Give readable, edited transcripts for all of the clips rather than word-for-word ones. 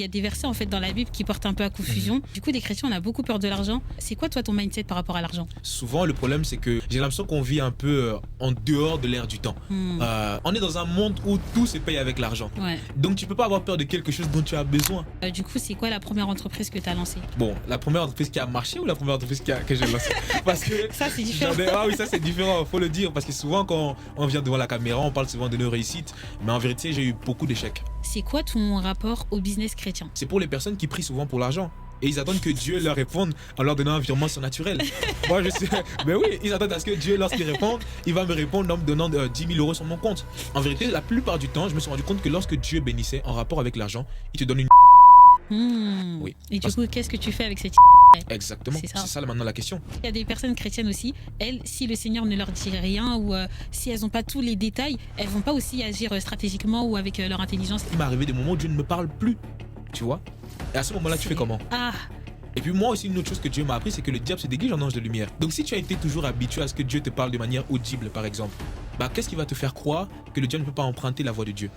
y a des versets en fait dans la Bible qui portent un peu à confusion. Du coup, les chrétiens, on a beaucoup peur de l'argent. C'est quoi toi ton mindset par rapport à l'argent? Souvent, le problème, c'est que j'ai l'impression qu'on vit un peu en dehors de l'ère du temps. On est dans un monde où tout se paye avec l'argent. Ouais. Donc, tu peux pas avoir peur de quelque chose dont tu as besoin. Du coup, c'est quoi la première entreprise que tu as lancée? Bon, la première entreprise qui a marché ou la première entreprise que j'ai lancée? Parce que ça, c'est différent. Ah oui, ça, c'est différent, faut le dire. Parce que souvent, quand on vient devant la caméra, on parle souvent de nos réussites. Mais en vérité, j'ai eu beaucoup d'échecs. C'est quoi ton rapport au business chrétien? C'est pour les personnes qui prient souvent pour l'argent. Et ils attendent que Dieu leur réponde en leur donnant un virement surnaturel. Moi, je sais. Mais oui, ils attendent à ce que Dieu, lorsqu'il répond, il va me répondre en me donnant 10 000 euros sur mon compte. En vérité, la plupart du temps, je me suis rendu compte que lorsque Dieu bénissait en rapport avec l'argent, il te donne une. Oui. Et du coup, qu'est-ce que tu fais avec cette Exactement, c'est ça maintenant la question. Il y a des personnes chrétiennes aussi, elles, si le Seigneur ne leur dit rien ou si elles n'ont pas tous les détails, elles vont pas aussi agir stratégiquement ou avec leur intelligence. Il m'est arrivé des moments où Dieu ne me parle plus, tu vois. Et à ce moment-là, tu fais comment? Et puis moi aussi, une autre chose que Dieu m'a appris, c'est que le diable se déguise en ange de lumière. Donc si tu as été toujours habitué à ce que Dieu te parle de manière audible, par exemple, qu'est-ce qui va te faire croire que le diable ne peut pas emprunter la voix de Dieu?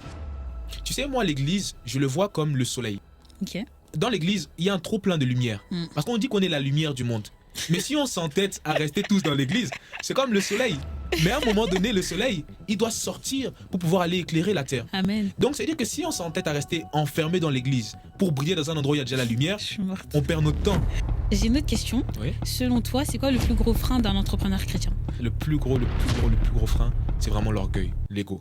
Tu sais, moi, l'église, je le vois comme le soleil. Ok. Dans l'église, il y a un trop plein de lumière. Parce qu'on dit qu'on est la lumière du monde. Mais si on s'entête à rester tous dans l'église, c'est comme le soleil. Mais à un moment donné, le soleil, il doit sortir pour pouvoir aller éclairer la terre. Amen. Donc, c'est-à-dire que si on s'entête à rester enfermé dans l'église pour briller dans un endroit où il y a déjà la lumière, on perd notre temps. J'ai une autre question. Oui. Selon toi, c'est quoi le plus gros frein d'un entrepreneur chrétien? Le plus gros frein, c'est vraiment l'orgueil, l'ego.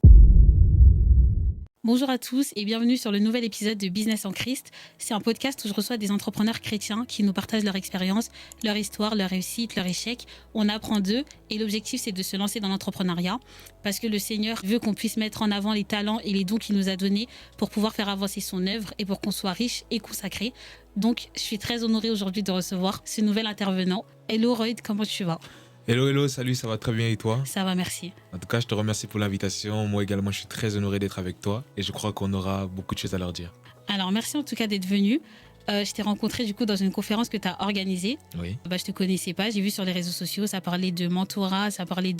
Bonjour à tous et bienvenue sur le nouvel épisode de Business en Christ. C'est un podcast où je reçois des entrepreneurs chrétiens qui nous partagent leur expérience, leur histoire, leur réussite, leur échec. On apprend d'eux et l'objectif c'est de se lancer dans l'entrepreneuriat parce que le Seigneur veut qu'on puisse mettre en avant les talents et les dons qu'il nous a donnés pour pouvoir faire avancer son œuvre et pour qu'on soit riche et consacré. Donc je suis très honorée aujourd'hui de recevoir ce nouvel intervenant. Hello Royd, comment tu vas? Hello, salut, ça va très bien et toi? Ça va, merci. En tout cas, je te remercie pour l'invitation. Moi également, je suis très honoré d'être avec toi et je crois qu'on aura beaucoup de choses à leur dire. Alors, merci en tout cas d'être venu. Je t'ai rencontré du coup dans une conférence que tu as organisée. Oui. Je te connaissais pas, j'ai vu sur les réseaux sociaux, ça parlait de mentorat, ça parlait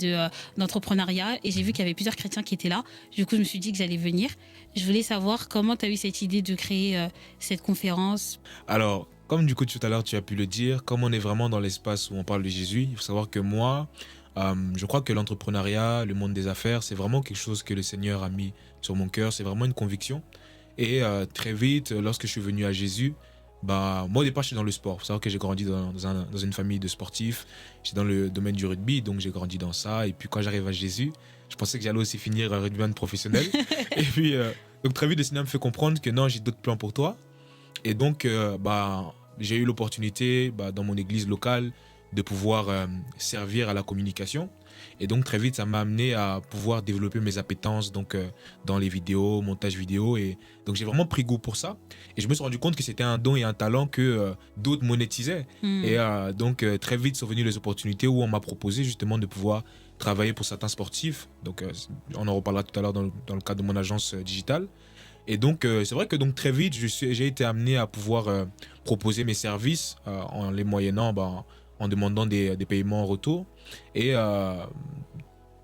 d'entrepreneuriat et j'ai vu qu'il y avait plusieurs chrétiens qui étaient là. Du coup, je me suis dit que j'allais venir. Je voulais savoir comment tu as eu cette idée de créer cette conférence. Alors, comme du coup tout à l'heure tu as pu le dire, comme on est vraiment dans l'espace où on parle de Jésus, il faut savoir que moi, je crois que l'entrepreneuriat, le monde des affaires, c'est vraiment quelque chose que le Seigneur a mis sur mon cœur, c'est vraiment une conviction. Et très vite, lorsque je suis venu à Jésus, moi au départ je suis dans le sport. Il faut savoir que j'ai grandi dans une famille de sportifs, j'étais dans le domaine du rugby, donc j'ai grandi dans ça. Et puis quand j'arrive à Jésus, je pensais que j'allais aussi finir rugbyman professionnel. Et puis donc très vite le Seigneur me fait comprendre que non, j'ai d'autres plans pour toi. Et donc, j'ai eu l'opportunité dans mon église locale de pouvoir servir à la communication. Et donc, très vite, ça m'a amené à pouvoir développer mes appétences dans les vidéos, montage vidéo. Et donc, j'ai vraiment pris goût pour ça. Et je me suis rendu compte que c'était un don et un talent que d'autres monétisaient. Et donc, très vite sont venues les opportunités où on m'a proposé justement de pouvoir travailler pour certains sportifs. Donc, on en reparlera tout à l'heure dans le cadre de mon agence digitale. Et donc, c'est vrai que donc, très vite, j'ai été amené à pouvoir proposer mes services en les moyennant, en demandant des paiements en retour. Et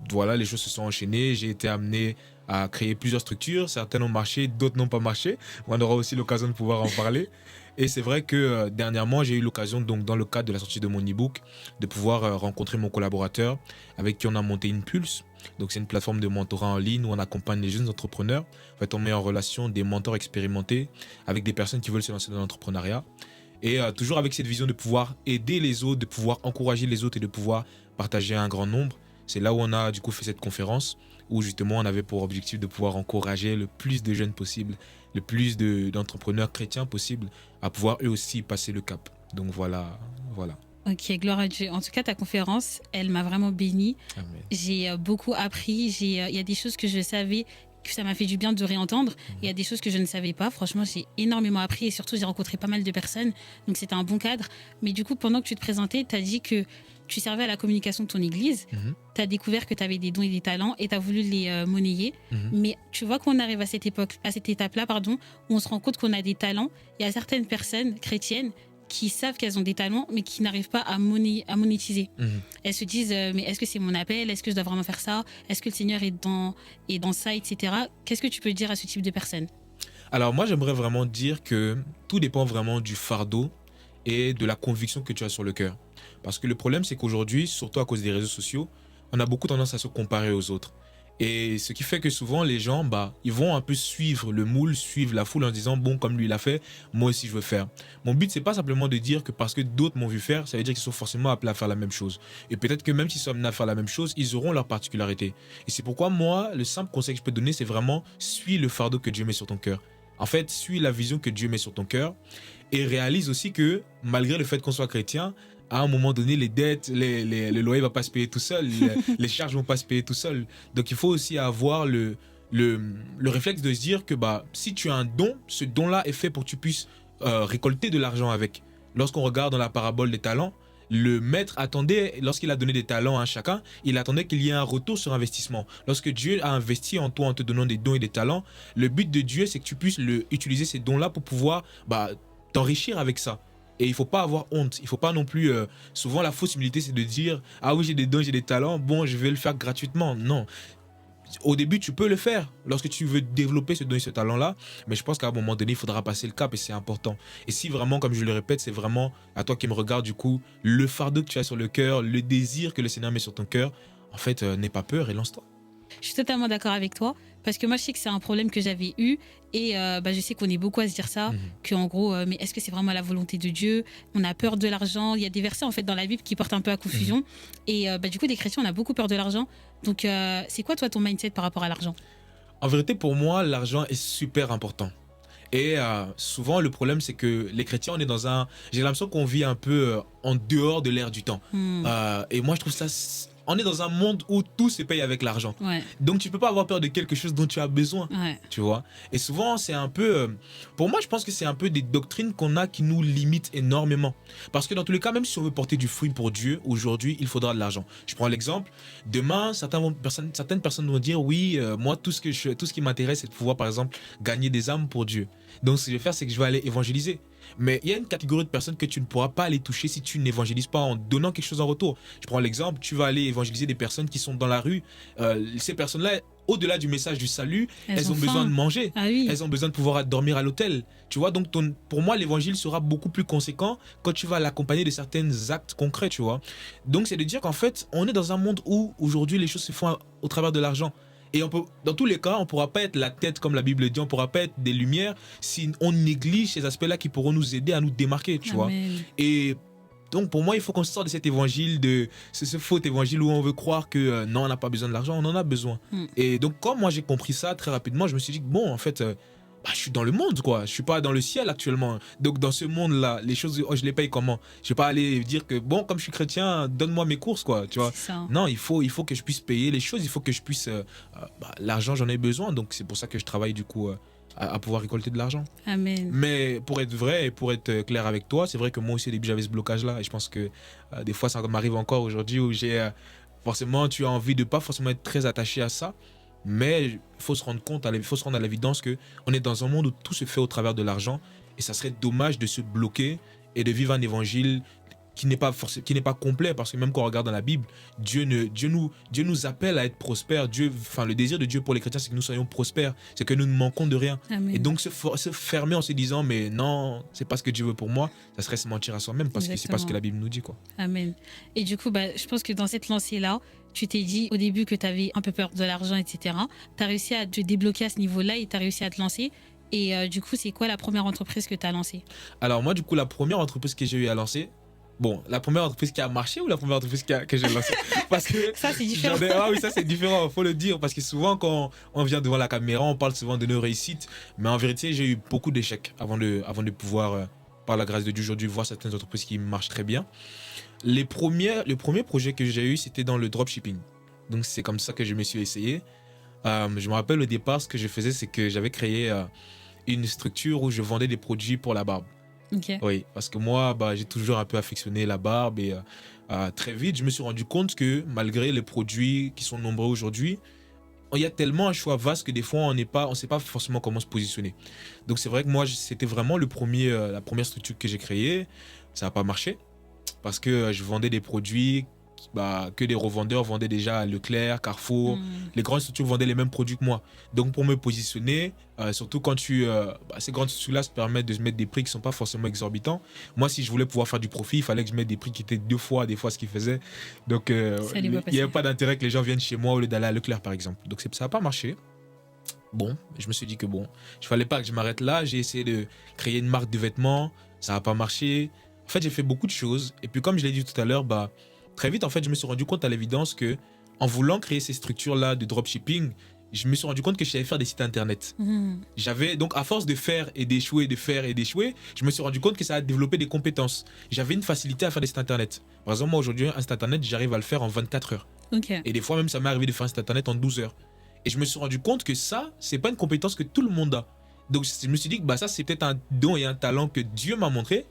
voilà, les choses se sont enchaînées. J'ai été amené à créer plusieurs structures. Certaines ont marché, d'autres n'ont pas marché. On aura aussi l'occasion de pouvoir en parler. Et c'est vrai que dernièrement, j'ai eu l'occasion, donc, dans le cadre de la sortie de mon e-book, de pouvoir rencontrer mon collaborateur avec qui on a monté Impulse. Donc, c'est une plateforme de mentorat en ligne où on accompagne les jeunes entrepreneurs. En fait, on met en relation des mentors expérimentés avec des personnes qui veulent se lancer dans l'entrepreneuriat. Et toujours avec cette vision de pouvoir aider les autres, de pouvoir encourager les autres et de pouvoir partager un grand nombre. C'est là où on a du coup fait cette conférence où justement on avait pour objectif de pouvoir encourager le plus de jeunes possible, le plus d'entrepreneurs chrétiens possible à pouvoir eux aussi passer le cap. Donc voilà. Ok, gloire à Dieu. En tout cas, ta conférence, elle m'a vraiment bénie. Amen. J'ai beaucoup appris. Il y a des choses que je savais, que ça m'a fait du bien de réentendre. Il y a des choses que je ne savais pas. Franchement, j'ai énormément appris et surtout, j'ai rencontré pas mal de personnes. Donc, c'était un bon cadre. Mais du coup, pendant que tu te présentais, tu as dit que tu servais à la communication de ton église. Tu as découvert que tu avais des dons et des talents et tu as voulu les monnayer. Mais tu vois qu'on arrive à cette étape-là, où on se rend compte qu'on a des talents. Il y a certaines personnes chrétiennes qui savent qu'elles ont des talents, mais qui n'arrivent pas à monétiser. Elles se disent, mais est-ce que c'est mon appel? Est-ce que je dois vraiment faire ça? Est-ce que le Seigneur est dans ça, etc. Qu'est-ce que tu peux dire à ce type de personnes? Alors moi, j'aimerais vraiment dire que tout dépend vraiment du fardeau et de la conviction que tu as sur le cœur. Parce que le problème, c'est qu'aujourd'hui, surtout à cause des réseaux sociaux, on a beaucoup tendance à se comparer aux autres. Et ce qui fait que souvent, les gens, ils vont un peu suivre le moule, suivre la foule en se disant, bon, comme lui l'a fait, moi aussi je veux faire. Mon but, c'est pas simplement de dire que parce que d'autres m'ont vu faire, ça veut dire qu'ils sont forcément appelés à faire la même chose. Et peut-être que même s'ils sont amenés à faire la même chose, ils auront leur particularité. Et c'est pourquoi moi, le simple conseil que je peux te donner, c'est vraiment, suis le fardeau que Dieu met sur ton cœur. En fait, suis la vision que Dieu met sur ton cœur et réalise aussi que malgré le fait qu'on soit chrétien, à un moment donné, les dettes, le loyer ne va pas se payer tout seul, les charges ne vont pas se payer tout seul. Donc il faut aussi avoir le réflexe de se dire que si tu as un don, ce don-là est fait pour que tu puisses récolter de l'argent avec. Lorsqu'on regarde dans la parabole des talents, le maître attendait, lorsqu'il a donné des talents à chacun, il attendait qu'il y ait un retour sur investissement. Lorsque Dieu a investi en toi en te donnant des dons et des talents, le but de Dieu, c'est que tu puisses utiliser ces dons-là pour pouvoir t'enrichir avec ça. Et il ne faut pas avoir honte. Il ne faut pas non plus... souvent, la fausse humilité, c'est de dire « Ah oui, j'ai des dons, j'ai des talents. Bon, je vais le faire gratuitement. » Non. Au début, tu peux le faire lorsque tu veux développer ce don et ce talent-là. Mais je pense qu'à un moment donné, il faudra passer le cap et c'est important. Et si vraiment, comme je le répète, c'est vraiment à toi qui me regarde du coup, le fardeau que tu as sur le cœur, le désir que le Seigneur met sur ton cœur, en fait, n'aie pas peur et lance-toi. Je suis totalement d'accord avec toi parce que moi je sais que c'est un problème que j'avais eu et je sais qu'on est beaucoup à se dire ça, qu'en gros mais est-ce que c'est vraiment la volonté de Dieu? On a peur de l'argent, il y a des versets en fait dans la Bible qui portent un peu à confusion et du coup des chrétiens on a beaucoup peur de l'argent. Donc c'est quoi toi ton mindset par rapport à l'argent? En vérité, pour moi, l'argent est super important. Et souvent, le problème, c'est que les chrétiens, on est dans un... J'ai l'impression qu'on vit un peu en dehors de l'ère du temps. Et moi, je trouve ça... On est dans un monde où tout se paye avec l'argent. Ouais. Donc, tu peux pas avoir peur de quelque chose dont tu as besoin. Ouais. Tu vois. Et souvent, c'est un peu... pour moi, je pense que c'est un peu des doctrines qu'on a qui nous limitent énormément. Parce que dans tous les cas, même si on veut porter du fruit pour Dieu, aujourd'hui, il faudra de l'argent. Je prends l'exemple. Demain, certaines personnes vont dire, oui, moi, tout ce qui m'intéresse, c'est de pouvoir, par exemple, gagner des âmes pour Dieu. Donc, ce que je vais faire, c'est que je vais aller évangéliser. Mais il y a une catégorie de personnes que tu ne pourras pas aller toucher si tu n'évangélises pas en donnant quelque chose en retour. Je prends l'exemple, tu vas aller évangéliser des personnes qui sont dans la rue. Ces personnes-là, au-delà du message du salut, elles ont besoin de manger. Ah oui. Elles ont besoin de pouvoir dormir à l'hôtel. Tu vois, donc pour moi, l'évangile sera beaucoup plus conséquent quand tu vas l'accompagner de certains actes concrets, tu vois. Donc c'est de dire qu'en fait, on est dans un monde où aujourd'hui les choses se font au travers de l'argent. Et dans tous les cas, on ne pourra pas être la tête, comme la Bible dit, on ne pourra pas être des lumières si on néglige ces aspects-là qui pourront nous aider à nous démarquer, tu vois. Et donc, pour moi, il faut qu'on sorte de cet évangile, de ce faux évangile où on veut croire que non, on n'a pas besoin de l'argent, on en a besoin. Et donc, comme moi, j'ai compris ça très rapidement, je me suis dit que bon, en fait... je suis dans le monde, quoi. Je suis pas dans le ciel actuellement. Donc, dans ce monde-là, les choses, je les paye comment? Je vais pas aller dire que, bon, comme je suis chrétien, donne-moi mes courses, quoi. Tu vois? Non, il faut que je puisse payer les choses. Il faut que je puisse... l'argent, j'en ai besoin. Donc, c'est pour ça que je travaille, du coup, à pouvoir récolter de l'argent. Amen. Mais pour être vrai et pour être clair avec toi, c'est vrai que moi aussi, au début, j'avais ce blocage-là. Et je pense que des fois, ça m'arrive encore aujourd'hui où j'ai... forcément, tu as envie de pas forcément être très attaché à ça. Mais il faut se rendre compte, il faut se rendre à l'évidence qu'on est dans un monde où tout se fait au travers de l'argent et ça serait dommage de se bloquer et de vivre un évangile qui n'est pas complet, parce que même quand on regarde dans la Bible, Dieu nous appelle à être prospères. Le désir de Dieu pour les chrétiens, c'est que nous soyons prospères, c'est que nous ne manquons de rien. Amen. Et donc se fermer en se disant mais non, c'est pas ce que Dieu veut pour moi, ça serait se mentir à soi-même, parce que c'est pas ce que la Bible nous dit, quoi. Amen. Et du coup, je pense que dans cette lancée-là, tu t'es dit au début que tu avais un peu peur de l'argent, etc. Tu as réussi à te débloquer à ce niveau-là et tu as réussi à te lancer. Et du coup, c'est quoi la première entreprise que tu as lancée? Alors moi, du coup, la première entreprise que j'ai eu à lancer, bon, la première entreprise qui a marché ou la première entreprise que j'ai lancée? Parce que ça, c'est différent. Ah oui, ça, c'est différent, il faut le dire. Parce que souvent, quand on vient devant la caméra, on parle souvent de nos réussites. Mais en vérité, j'ai eu beaucoup d'échecs avant de pouvoir, par la grâce de Dieu, aujourd'hui, voir certaines entreprises qui marchent très bien. Le premier projet que j'ai eu, c'était dans le dropshipping. Donc, c'est comme ça que je me suis essayé. Je me rappelle au départ, ce que je faisais, c'est que j'avais créé une structure où je vendais des produits pour la barbe. Okay. Oui, parce que moi, j'ai toujours un peu affectionné la barbe et très vite, je me suis rendu compte que malgré les produits qui sont nombreux aujourd'hui, il y a tellement un choix vaste que des fois, on ne sait pas forcément comment se positionner. Donc, c'est vrai que moi, c'était vraiment la première structure que j'ai créée. Ça n'a pas marché parce que je vendais des produits que des revendeurs vendaient déjà à Leclerc, Carrefour. Les grandes structures vendaient les mêmes produits que moi. Donc pour me positionner, surtout quand ces grandes structures-là se permettent de se mettre des prix qui ne sont pas forcément exorbitants. Moi, si je voulais pouvoir faire du profit, il fallait que je mette des prix qui étaient des fois ce qu'ils faisaient. Donc il n'y avait pas d'intérêt que les gens viennent chez moi au lieu d'aller à Leclerc, par exemple. Donc ça n'a pas marché. Bon, je me suis dit que il fallait pas que je m'arrête là. J'ai essayé de créer une marque de vêtements, ça n'a pas marché. En fait, j'ai fait beaucoup de choses. Et puis, comme je l'ai dit tout à l'heure, très vite, en fait, je me suis rendu compte à l'évidence que, en voulant créer ces structures-là de dropshipping, je me suis rendu compte que je savais faire des sites internet. J'avais, donc, à force de faire et d'échouer, je me suis rendu compte que ça a développé des compétences. J'avais une facilité à faire des sites internet. Par exemple, moi, aujourd'hui, un site internet, j'arrive à le faire en 24 heures. Okay. Et des fois, même, ça m'est arrivé de faire un site internet en 12 heures. Et je me suis rendu compte que ça, c'est pas une compétence que tout le monde a. Donc je me suis dit que ça, c'est peut-être un don et un talent que Dieu m'a montré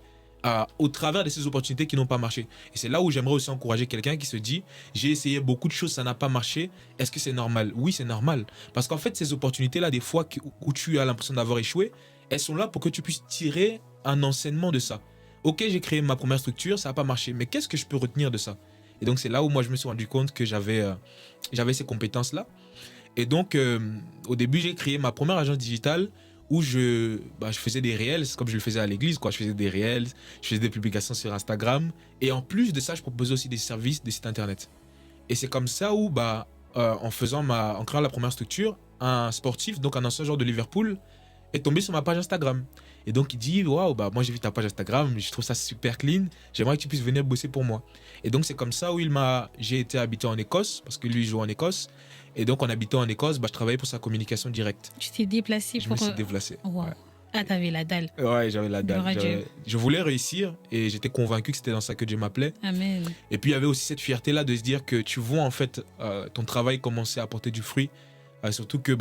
au travers de ces opportunités qui n'ont pas marché. Et c'est là où j'aimerais aussi encourager quelqu'un qui se dit, j'ai essayé beaucoup de choses, ça n'a pas marché. Est-ce que c'est normal? Oui, c'est normal. Parce qu'en fait, ces opportunités-là, des fois où tu as l'impression d'avoir échoué, elles sont là pour que tu puisses tirer un enseignement de ça. Ok, j'ai créé ma première structure, ça n'a pas marché, mais qu'est-ce que je peux retenir de ça? Et donc c'est là où moi je me suis rendu compte que j'avais ces compétences-là. Et donc, au début, j'ai créé ma première agence digitale où je faisais des réels, comme je le faisais à l'église, quoi. Je faisais des réels, je faisais des publications sur Instagram. Et en plus de ça, je proposais aussi des services de site internet. Et c'est comme ça où, en créant la première structure, un sportif, donc un ancien joueur de Liverpool, est tombé sur ma page Instagram. Et donc, il dit, waouh, moi j'ai vu ta page Instagram, je trouve ça super clean, j'aimerais que tu puisses venir bosser pour moi. Et donc, c'est comme ça où j'ai été habité en Écosse, parce que lui, il joue en Écosse. Et donc, en habitant en Écosse, je travaillais pour sa communication directe. Tu t'es déplacé Je me suis déplacé. Wow. Ouais. Ah, t'avais la dalle. Ouais, j'avais la dalle. Je voulais réussir et j'étais convaincu que c'était dans ça que Dieu m'appelait. Amen. Et puis, il y avait aussi cette fierté-là de se dire que tu vois, en fait, ton travail commencer à apporter du fruit. Surtout que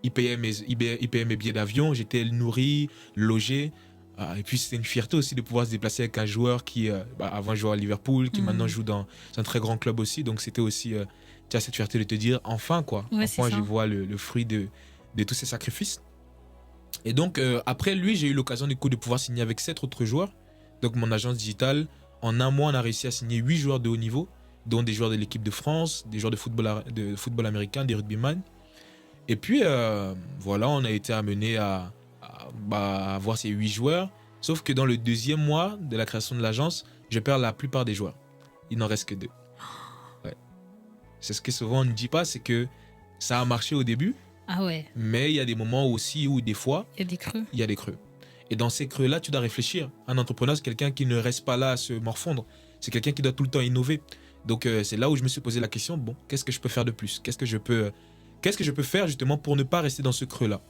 il payait mes billets d'avion, j'étais nourri, logé. Et puis, c'était une fierté aussi de pouvoir se déplacer avec un joueur qui, avant, jouait à Liverpool, qui maintenant joue dans un très grand club aussi. Donc, c'était aussi... tu as cette fierté de te dire, enfin, quoi. Ouais, enfin, je vois le fruit de tous ces sacrifices. Et donc, après lui, j'ai eu l'occasion du coup de pouvoir signer avec 7 autres joueurs. Donc, mon agence digitale, en un mois, on a réussi à signer 8 joueurs de haut niveau, dont des joueurs de l'équipe de France, des joueurs de football américain, des rugbyman. Et puis, voilà, on a été amené à avoir ces 8 joueurs. Sauf que dans le deuxième mois de la création de l'agence, je perds la plupart des joueurs. Il n'en reste que 2. Ouais. C'est ce que souvent on ne dit pas, c'est que ça a marché au début. Ah ouais. Mais il y a des moments aussi où des fois... Il y a des creux. Il y a des creux. Et dans ces creux-là, tu dois réfléchir. Un entrepreneur, c'est quelqu'un qui ne reste pas là à se morfondre. C'est quelqu'un qui doit tout le temps innover. Donc, c'est là où je me suis posé la question, bon, qu'est-ce que je peux faire de plus? Qu'est-ce que je peux faire justement pour ne pas rester dans ce creux-là?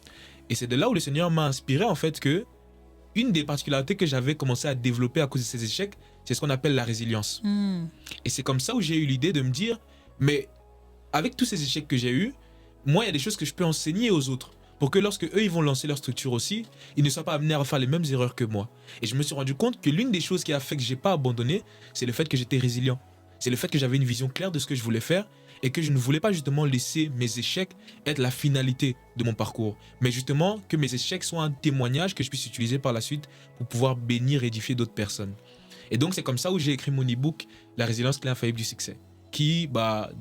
Et c'est de là où le Seigneur m'a inspiré en fait que une des particularités que j'avais commencé à développer à cause de ces échecs, c'est ce qu'on appelle la résilience. Et c'est comme ça où j'ai eu l'idée de me dire, mais avec tous ces échecs que j'ai eus, moi, il y a des choses que je peux enseigner aux autres pour que lorsque eux, ils vont lancer leur structure aussi, ils ne soient pas amenés à faire les mêmes erreurs que moi. Et je me suis rendu compte que l'une des choses qui a fait que j'ai pas abandonné, c'est le fait que j'étais résilient. C'est le fait que j'avais une vision claire de ce que je voulais faire et que je ne voulais pas justement laisser mes échecs être la finalité de mon parcours, mais justement que mes échecs soient un témoignage que je puisse utiliser par la suite pour pouvoir bénir et édifier d'autres personnes. Et donc, c'est comme ça où j'ai écrit mon e-book « La résilience clé infaillible du succès », qui,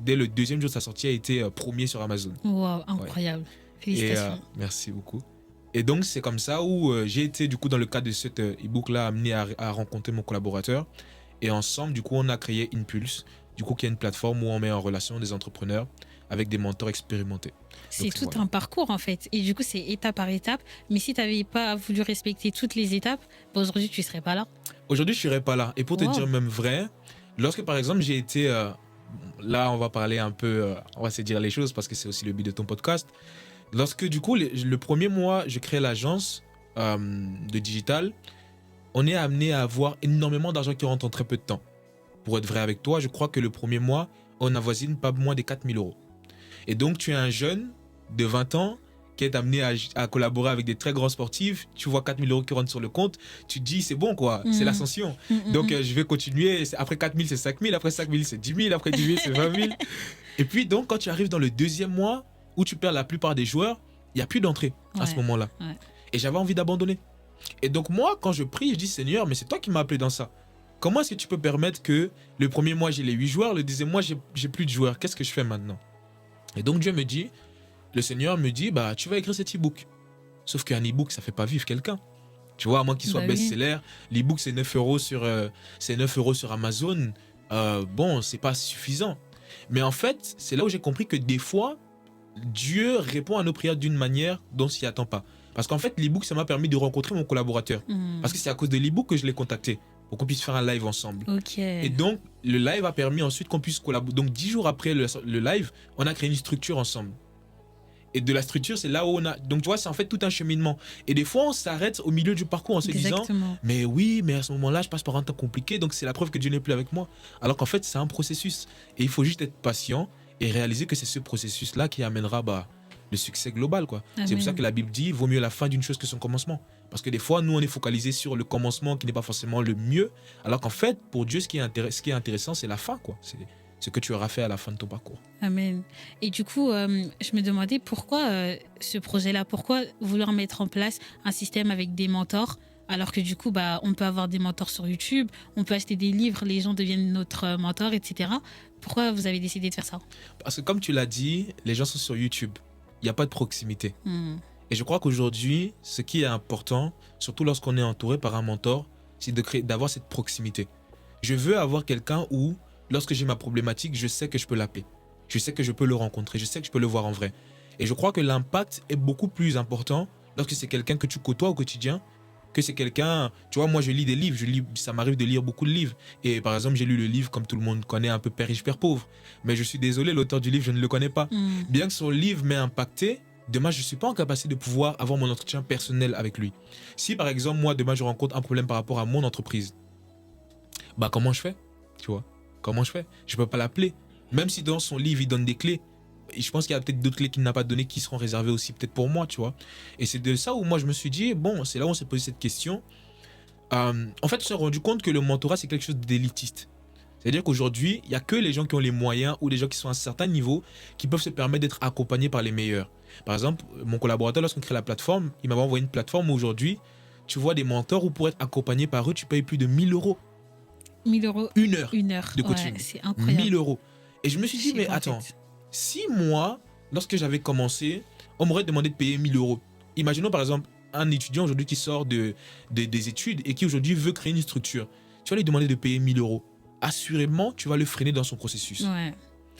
dès le deuxième jour de sa sortie, a été premier sur Amazon. Wow, incroyable. Ouais. Félicitations. Et, merci beaucoup. Et donc, c'est comme ça où j'ai été, du coup, dans le cadre de cet e-book-là, amené à rencontrer mon collaborateur. Et ensemble, du coup, on a créé Impulse, du coup, qui est une plateforme où on met en relation des entrepreneurs avec des mentors expérimentés. C'est donc, tout un parcours, en fait. Et du coup, c'est étape par étape. Mais si tu n'avais pas voulu respecter toutes les étapes, aujourd'hui, tu ne serais pas là. Aujourd'hui, je ne serais pas là. Et pour te dire même vrai, lorsque, par exemple, j'ai été... là, on va parler un peu... on va se dire les choses parce que c'est aussi le but de ton podcast. Lorsque, du coup, le premier mois, je crée l'agence de digital, on est amené à avoir énormément d'argent qui rentre en très peu de temps. Pour être vrai avec toi, je crois que le premier mois, on avoisine pas moins de 4 000 €. Et donc, tu es un jeune de 20 ans qui est amené à collaborer avec des très grands sportifs. Tu vois 4 000 € qui rentrent sur le compte. Tu te dis, c'est bon, quoi. C'est l'ascension. Donc, je vais continuer. Après 4 000, c'est 5 000. Après 5 000, c'est 10 000. Après 10 000, c'est 20 000. Et puis, donc, quand tu arrives dans le deuxième mois où tu perds la plupart des joueurs, il n'y a plus d'entrée à ce moment-là. Ouais. Et j'avais envie d'abandonner. Et donc, moi, quand je prie, je dis, Seigneur, mais c'est toi qui m'as appelé dans ça. comment est-ce que tu peux permettre que le premier mois, j'ai les 8 joueurs, le deuxième mois, j'ai plus de joueurs? Qu'est-ce que je fais maintenant? Et donc, Dieu me dit, le Seigneur me dit, bah, tu vas écrire cet e-book. Sauf qu'un e-book, ça ne fait pas vivre quelqu'un. Tu vois, à moins qu'il soit Bah oui. best-seller, l'e-book, c'est 9 euros c'est 9 euros sur Amazon. Bon, c'est pas suffisant. Mais en fait, c'est là où j'ai compris que des fois, Dieu répond à nos prières d'une manière dont on s'y attend pas. Parce qu'en fait, l'e-book, ça m'a permis de rencontrer mon collaborateur. Parce que c'est à cause de l'e-book que je l'ai contacté, pour qu'on puisse faire un live ensemble. Ok. Et donc, le live a permis ensuite qu'on puisse collaborer. Donc, 10 jours après le live, on a créé une structure ensemble. Et de la structure, c'est là où on a... Donc, tu vois, c'est en fait tout un cheminement. Et des fois, on s'arrête au milieu du parcours en se disant, mais oui, mais à ce moment-là, je passe par un temps compliqué, donc c'est la preuve que Dieu n'est plus avec moi. Alors qu'en fait, c'est un processus. Et il faut juste être patient et réaliser que c'est ce processus-là qui amènera le succès global, quoi. Amen. C'est pour ça que la Bible dit, vaut mieux la fin d'une chose que son commencement. Parce que des fois, nous, on est focalisé sur le commencement qui n'est pas forcément le mieux. Alors qu'en fait, pour Dieu, ce qui est intéressant, c'est la fin, quoi. C'est ce que tu auras fait à la fin de ton parcours. Amen. Et du coup, je me demandais pourquoi ce projet-là, pourquoi vouloir mettre en place un système avec des mentors, alors que du coup, on peut avoir des mentors sur YouTube, on peut acheter des livres, les gens deviennent notre mentor, etc. Pourquoi vous avez décidé de faire ça? Parce que comme tu l'as dit, les gens sont sur YouTube. Il n'y a pas de proximité. Et je crois qu'aujourd'hui, ce qui est important, surtout lorsqu'on est entouré par un mentor, c'est d'avoir cette proximité. Je veux avoir quelqu'un où, lorsque j'ai ma problématique, je sais que je peux l'appeler. Je sais que je peux le rencontrer. Je sais que je peux le voir en vrai. Et je crois que l'impact est beaucoup plus important lorsque c'est quelqu'un que tu côtoies au quotidien, que c'est quelqu'un... Tu vois, moi, je lis des livres. Ça m'arrive de lire beaucoup de livres. Et par exemple, j'ai lu le livre, comme tout le monde connaît, un peu Père riche, Père pauvre. Mais je suis désolé, l'auteur du livre, je ne le connais pas. Bien que son livre m'ait impacté, demain, je ne suis pas en capacité de pouvoir avoir mon entretien personnel avec lui. Si, par exemple, moi, demain, je rencontre un problème par rapport à mon entreprise, comment je fais? Tu vois? Comment je fais? Je ne peux pas l'appeler. Même si dans son livre, il donne des clés, et je pense qu'il y a peut-être d'autres clés qu'il n'a pas données qui seront réservées aussi peut-être pour moi, tu vois. Et c'est de ça où moi, je me suis dit, bon, c'est là où on s'est posé cette question. En fait, on s'est rendu compte que le mentorat, c'est quelque chose d'élitiste. C'est-à-dire qu'aujourd'hui, il n'y a que les gens qui ont les moyens ou les gens qui sont à un certain niveau qui peuvent se permettre d'être accompagnés par les meilleurs. Par exemple, mon collaborateur, lorsqu'on crée la plateforme, il m'avait envoyé une plateforme où aujourd'hui, tu vois des mentors où pour être accompagné par eux, tu payes plus de 1 000 euros. 1 000 euros. Une heure de Ouais, coaching. c'est incroyable. 1 000 euros. Et je me suis dit, mais En attends, fait. si moi, lorsque j'avais commencé, on m'aurait demandé de payer 1 000 euros. Imaginons par exemple un étudiant aujourd'hui qui sort des études et qui aujourd'hui veut créer une structure. Tu vas lui demander de payer 1 000 euros. Assurément, tu vas le freiner dans son processus. Ouais.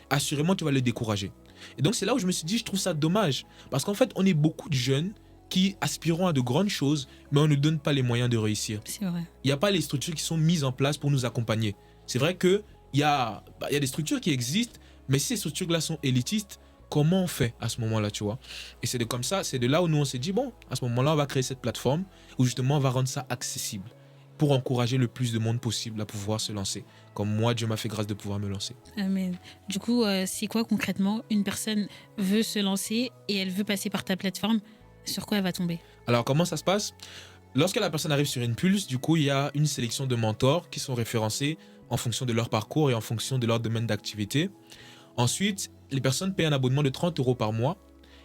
Assurément, tu vas le décourager. Et donc, c'est là où je me suis dit, je trouve ça dommage. Parce qu'en fait, on est beaucoup de jeunes qui aspirons à de grandes choses, mais on ne donne pas les moyens de réussir. C'est vrai. Il n'y a pas les structures qui sont mises en place pour nous accompagner. C'est vrai qu'il y a des structures qui existent, mais si ces structures-là sont élitistes, comment on fait à ce moment-là, tu vois? Et c'est de là où nous, on s'est dit, bon, à ce moment-là, on va créer cette plateforme où justement, on va rendre ça accessible pour encourager le plus de monde possible à pouvoir se lancer. Comme moi, Dieu m'a fait grâce de pouvoir me lancer. Amen. Du coup, c'est quoi concrètement? Une personne veut se lancer et elle veut passer par ta plateforme. Sur quoi elle va tomber? Alors, comment ça se passe? Lorsque la personne arrive sur Impulse, du coup, il y a une sélection de mentors qui sont référencés en fonction de leur parcours et en fonction de leur domaine d'activité. Ensuite, les personnes payent un abonnement de 30 euros par mois.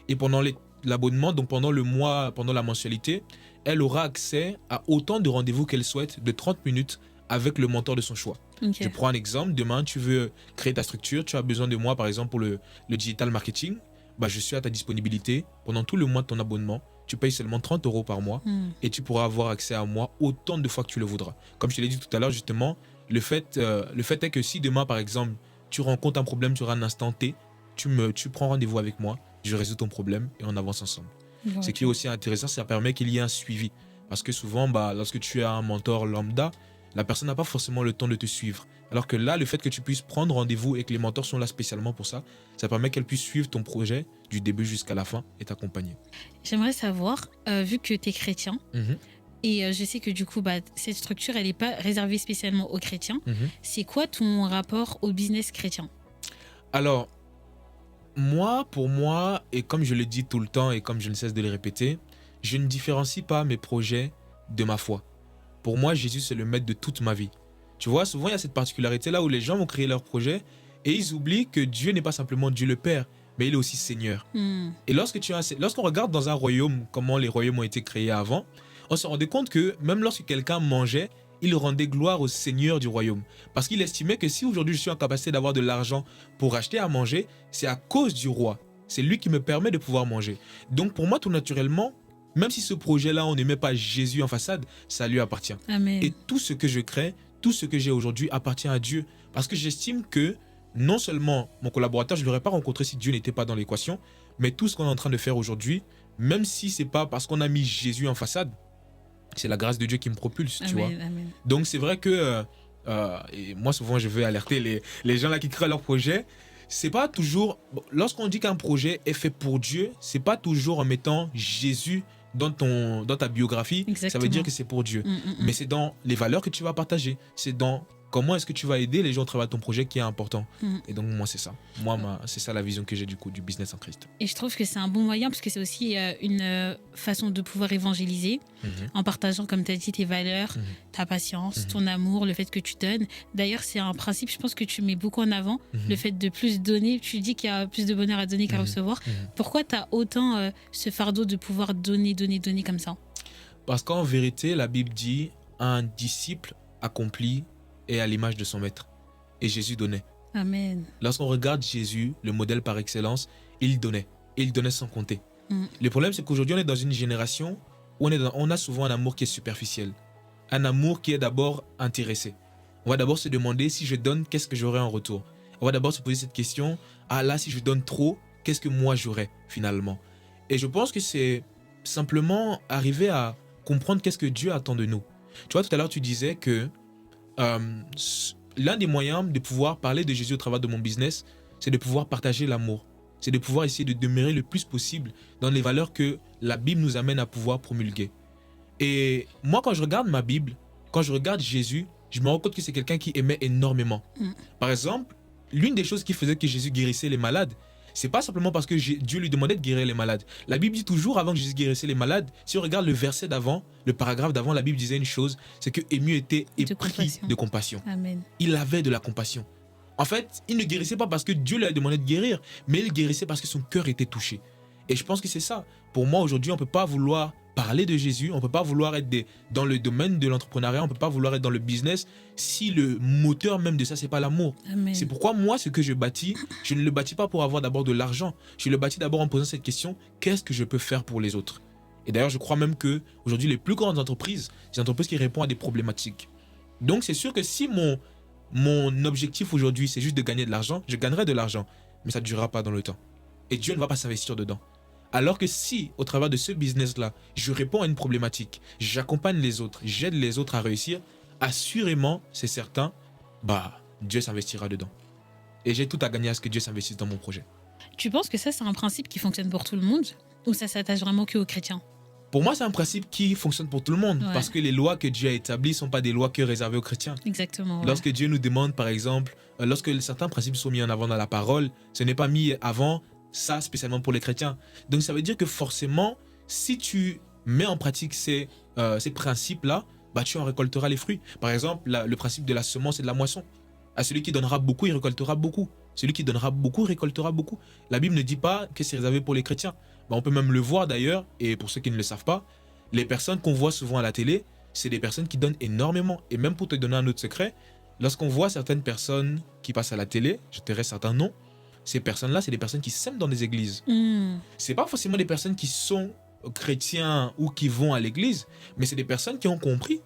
Et pendant l'abonnement, donc pendant le mois, pendant la mensualité, elle aura accès à autant de rendez-vous qu'elle souhaite de 30 minutes avec le mentor de son choix. Okay. Je prends un exemple. Demain, tu veux créer ta structure. Tu as besoin de moi, par exemple, pour le digital marketing. Je suis à ta disponibilité pendant tout le mois de ton abonnement. Tu payes seulement 30 euros par mois et tu pourras avoir accès à moi autant de fois que tu le voudras. Comme je te l'ai dit tout à l'heure, justement, le fait est que si demain, par exemple, tu rencontres un problème sur un instant T, tu prends rendez-vous avec moi, je résous ton problème et on avance ensemble. Ouais. Ce qui est aussi intéressant, ça permet qu'il y ait un suivi. Parce que souvent, lorsque tu as un mentor lambda, la personne n'a pas forcément le temps de te suivre. Alors que là, le fait que tu puisses prendre rendez-vous et que les mentors sont là spécialement pour ça, ça permet qu'elle puisse suivre ton projet du début jusqu'à la fin et t'accompagner. J'aimerais savoir, vu que tu es chrétien, et je sais que du coup, cette structure, elle n'est pas réservée spécialement aux chrétiens, c'est quoi ton rapport au business chrétien? Alors, pour moi, et comme je le dis tout le temps et comme je ne cesse de le répéter, je ne différencie pas mes projets de ma foi. Pour moi, Jésus, c'est le maître de toute ma vie. Tu vois, souvent, il y a cette particularité-là où les gens vont créer leur projet et ils oublient que Dieu n'est pas simplement Dieu le Père, mais il est aussi Seigneur. Et lorsqu'on regarde dans un royaume, comment les royaumes ont été créés avant, on se rendait compte que même lorsque quelqu'un mangeait, il rendait gloire au Seigneur du royaume. Parce qu'il estimait que si aujourd'hui je suis en capacité d'avoir de l'argent pour acheter à manger, c'est à cause du roi. C'est lui qui me permet de pouvoir manger. Donc pour moi, tout naturellement, même si ce projet-là, on ne met pas Jésus en façade, ça lui appartient. Amen. Et tout ce que je crée, tout ce que j'ai aujourd'hui appartient à Dieu. Parce que j'estime que non seulement mon collaborateur, je ne l'aurais pas rencontré si Dieu n'était pas dans l'équation, mais tout ce qu'on est en train de faire aujourd'hui, même si ce n'est pas parce qu'on a mis Jésus en façade, c'est la grâce de Dieu qui me propulse, tu vois. Amen. Donc c'est vrai que, et moi souvent je veux alerter les gens là qui créent leur projet, c'est pas toujours, lorsqu'on dit qu'un projet est fait pour Dieu, c'est pas toujours en mettant Jésus dans ta biographie. Exactement. Ça veut dire que c'est pour Dieu. Mais c'est dans les valeurs que tu vas partager, c'est dans comment est-ce que tu vas aider les gens au travers de ton projet qui est important. Et donc moi c'est ça. C'est ça la vision que j'ai du business en Christ. Et je trouve que c'est un bon moyen parce que c'est aussi une façon de pouvoir évangéliser en partageant, comme tu as dit, tes valeurs, ta patience, ton amour, le fait que tu donnes. D'ailleurs, c'est un principe, je pense que tu mets beaucoup en avant, le fait de plus donner. Tu dis qu'il y a plus de bonheur à donner qu'à recevoir. Pourquoi tu as autant ce fardeau de pouvoir donner comme ça? Parce qu'en vérité, la Bible dit un disciple accompli est à l'image de son maître. Et Jésus donnait. Amen. Lorsqu'on regarde Jésus, le modèle par excellence, il donnait. Et il donnait sans compter. Le problème, c'est qu'aujourd'hui, on est dans une génération où on a souvent un amour qui est superficiel. Un amour qui est d'abord intéressé. On va d'abord se demander, si je donne, qu'est-ce que j'aurai en retour? On va d'abord se poser cette question, ah là, si je donne trop, qu'est-ce que moi j'aurai finalement? Et je pense que c'est simplement arriver à comprendre qu'est-ce que Dieu attend de nous. Tu vois, tout à l'heure, tu disais que l'un des moyens de pouvoir parler de Jésus au travers de mon business, c'est de pouvoir partager l'amour. C'est de pouvoir essayer de demeurer le plus possible dans les valeurs que la Bible nous amène à pouvoir promulguer. Et moi, quand je regarde ma Bible, quand je regarde Jésus, je me rends compte que c'est quelqu'un qui aimait énormément. Par exemple, l'une des choses qui faisait que Jésus guérissait les malades, c'est pas simplement parce que Dieu lui demandait de guérir les malades. La Bible dit toujours, avant que Jésus guérissait les malades, si on regarde le verset d'avant, le paragraphe d'avant, la Bible disait une chose, c'est que Ému était épris de compassion. Amen. Il avait de la compassion. En fait, il ne guérissait pas parce que Dieu lui a demandé de guérir, mais il guérissait parce que son cœur était touché. Et je pense que c'est ça. Pour moi, aujourd'hui, on ne peut pas vouloir parler de Jésus, on ne peut pas vouloir être dans le domaine de l'entrepreneuriat, on ne peut pas vouloir être dans le business si le moteur même de ça, c'est pas l'amour. C'est pourquoi moi, ce que je bâtis, je ne le bâtis pas pour avoir d'abord de l'argent. Je le bâtis d'abord en posant cette question, qu'est-ce que je peux faire pour les autres? Et d'ailleurs, je crois même que aujourd'hui, les plus grandes entreprises, c'est des entreprises qui répondent à des problématiques. Donc, c'est sûr que si mon objectif aujourd'hui, c'est juste de gagner de l'argent, je gagnerai de l'argent, mais ça ne durera pas dans le temps. Et Dieu ne va pas s'investir dedans. Alors que si, au travers de ce business-là, je réponds à une problématique, j'accompagne les autres, j'aide les autres à réussir, assurément, c'est certain, Dieu s'investira dedans. Et j'ai tout à gagner à ce que Dieu s'investisse dans mon projet. Tu penses que ça, c'est un principe qui fonctionne pour tout le monde ou ça s'attache vraiment qu'aux chrétiens? Pour moi, c'est un principe qui fonctionne pour tout le monde, parce que les lois que Dieu a établies ne sont pas des lois que réservées aux chrétiens. Exactement. Ouais. Lorsque Dieu nous demande, par exemple, lorsque certains principes sont mis en avant dans la parole, ce n'est pas mis avant ça spécialement pour les chrétiens. Donc ça veut dire que forcément, si tu mets en pratique ces principes-là, tu en récolteras les fruits. Par exemple, le principe de la semence et de la moisson. À celui qui donnera beaucoup, il récoltera beaucoup. Celui qui donnera beaucoup, récoltera beaucoup. La Bible ne dit pas que c'est réservé pour les chrétiens. On peut même le voir d'ailleurs, et pour ceux qui ne le savent pas, les personnes qu'on voit souvent à la télé, c'est des personnes qui donnent énormément. Et même pour te donner un autre secret, lorsqu'on voit certaines personnes qui passent à la télé, je tairai certains noms, ces personnes-là, c'est des personnes qui sèment dans des églises. C'est pas forcément des personnes qui sont chrétiens ou qui vont à l'église, mais c'est des personnes qui ont compris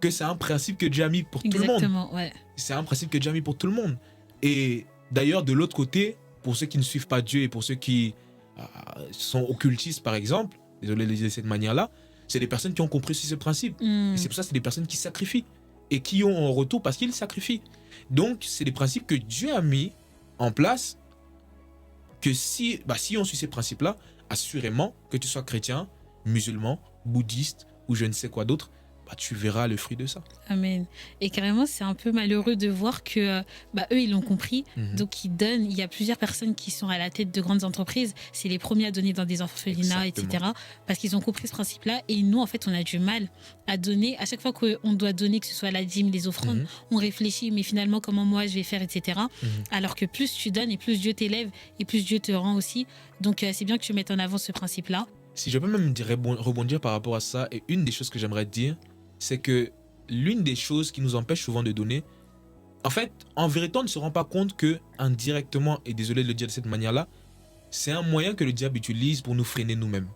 que c'est un principe que Dieu a mis pour tout le monde. Ouais. C'est un principe que Dieu a mis pour tout le monde. Et d'ailleurs, de l'autre côté, pour ceux qui ne suivent pas Dieu et pour ceux qui sont occultistes, par exemple, désolé de le dire de cette manière-là, c'est des personnes qui ont compris ce principe. Et c'est pour ça que c'est des personnes qui sacrifient et qui ont en retour parce qu'ils sacrifient. Donc, c'est des principes que Dieu a mis en place que si on suit ces principes-là, assurément, que tu sois chrétien, musulman, bouddhiste ou je ne sais quoi d'autre, tu verras le fruit de ça. Amen. Et carrément, c'est un peu malheureux de voir que eux, ils l'ont compris. Donc, ils donnent. Il y a plusieurs personnes qui sont à la tête de grandes entreprises. C'est les premiers à donner dans des orphelinats, etc. Parce qu'ils ont compris ce principe-là. Et nous, en fait, on a du mal à donner. À chaque fois qu'on doit donner, que ce soit la dîme, les offrandes, on réfléchit, mais finalement, comment moi, je vais faire, etc. Alors que plus tu donnes et plus Dieu t'élève et plus Dieu te rend aussi. Donc, c'est bien que tu mettes en avant ce principe-là. Si je peux même rebondir par rapport à ça, et une des choses que j'aimerais dire, c'est que l'une des choses qui nous empêche souvent de donner, en fait, en vérité, on ne se rend pas compte que indirectement, et désolé de le dire de cette manière-là, c'est un moyen que le diable utilise pour nous freiner nous-mêmes.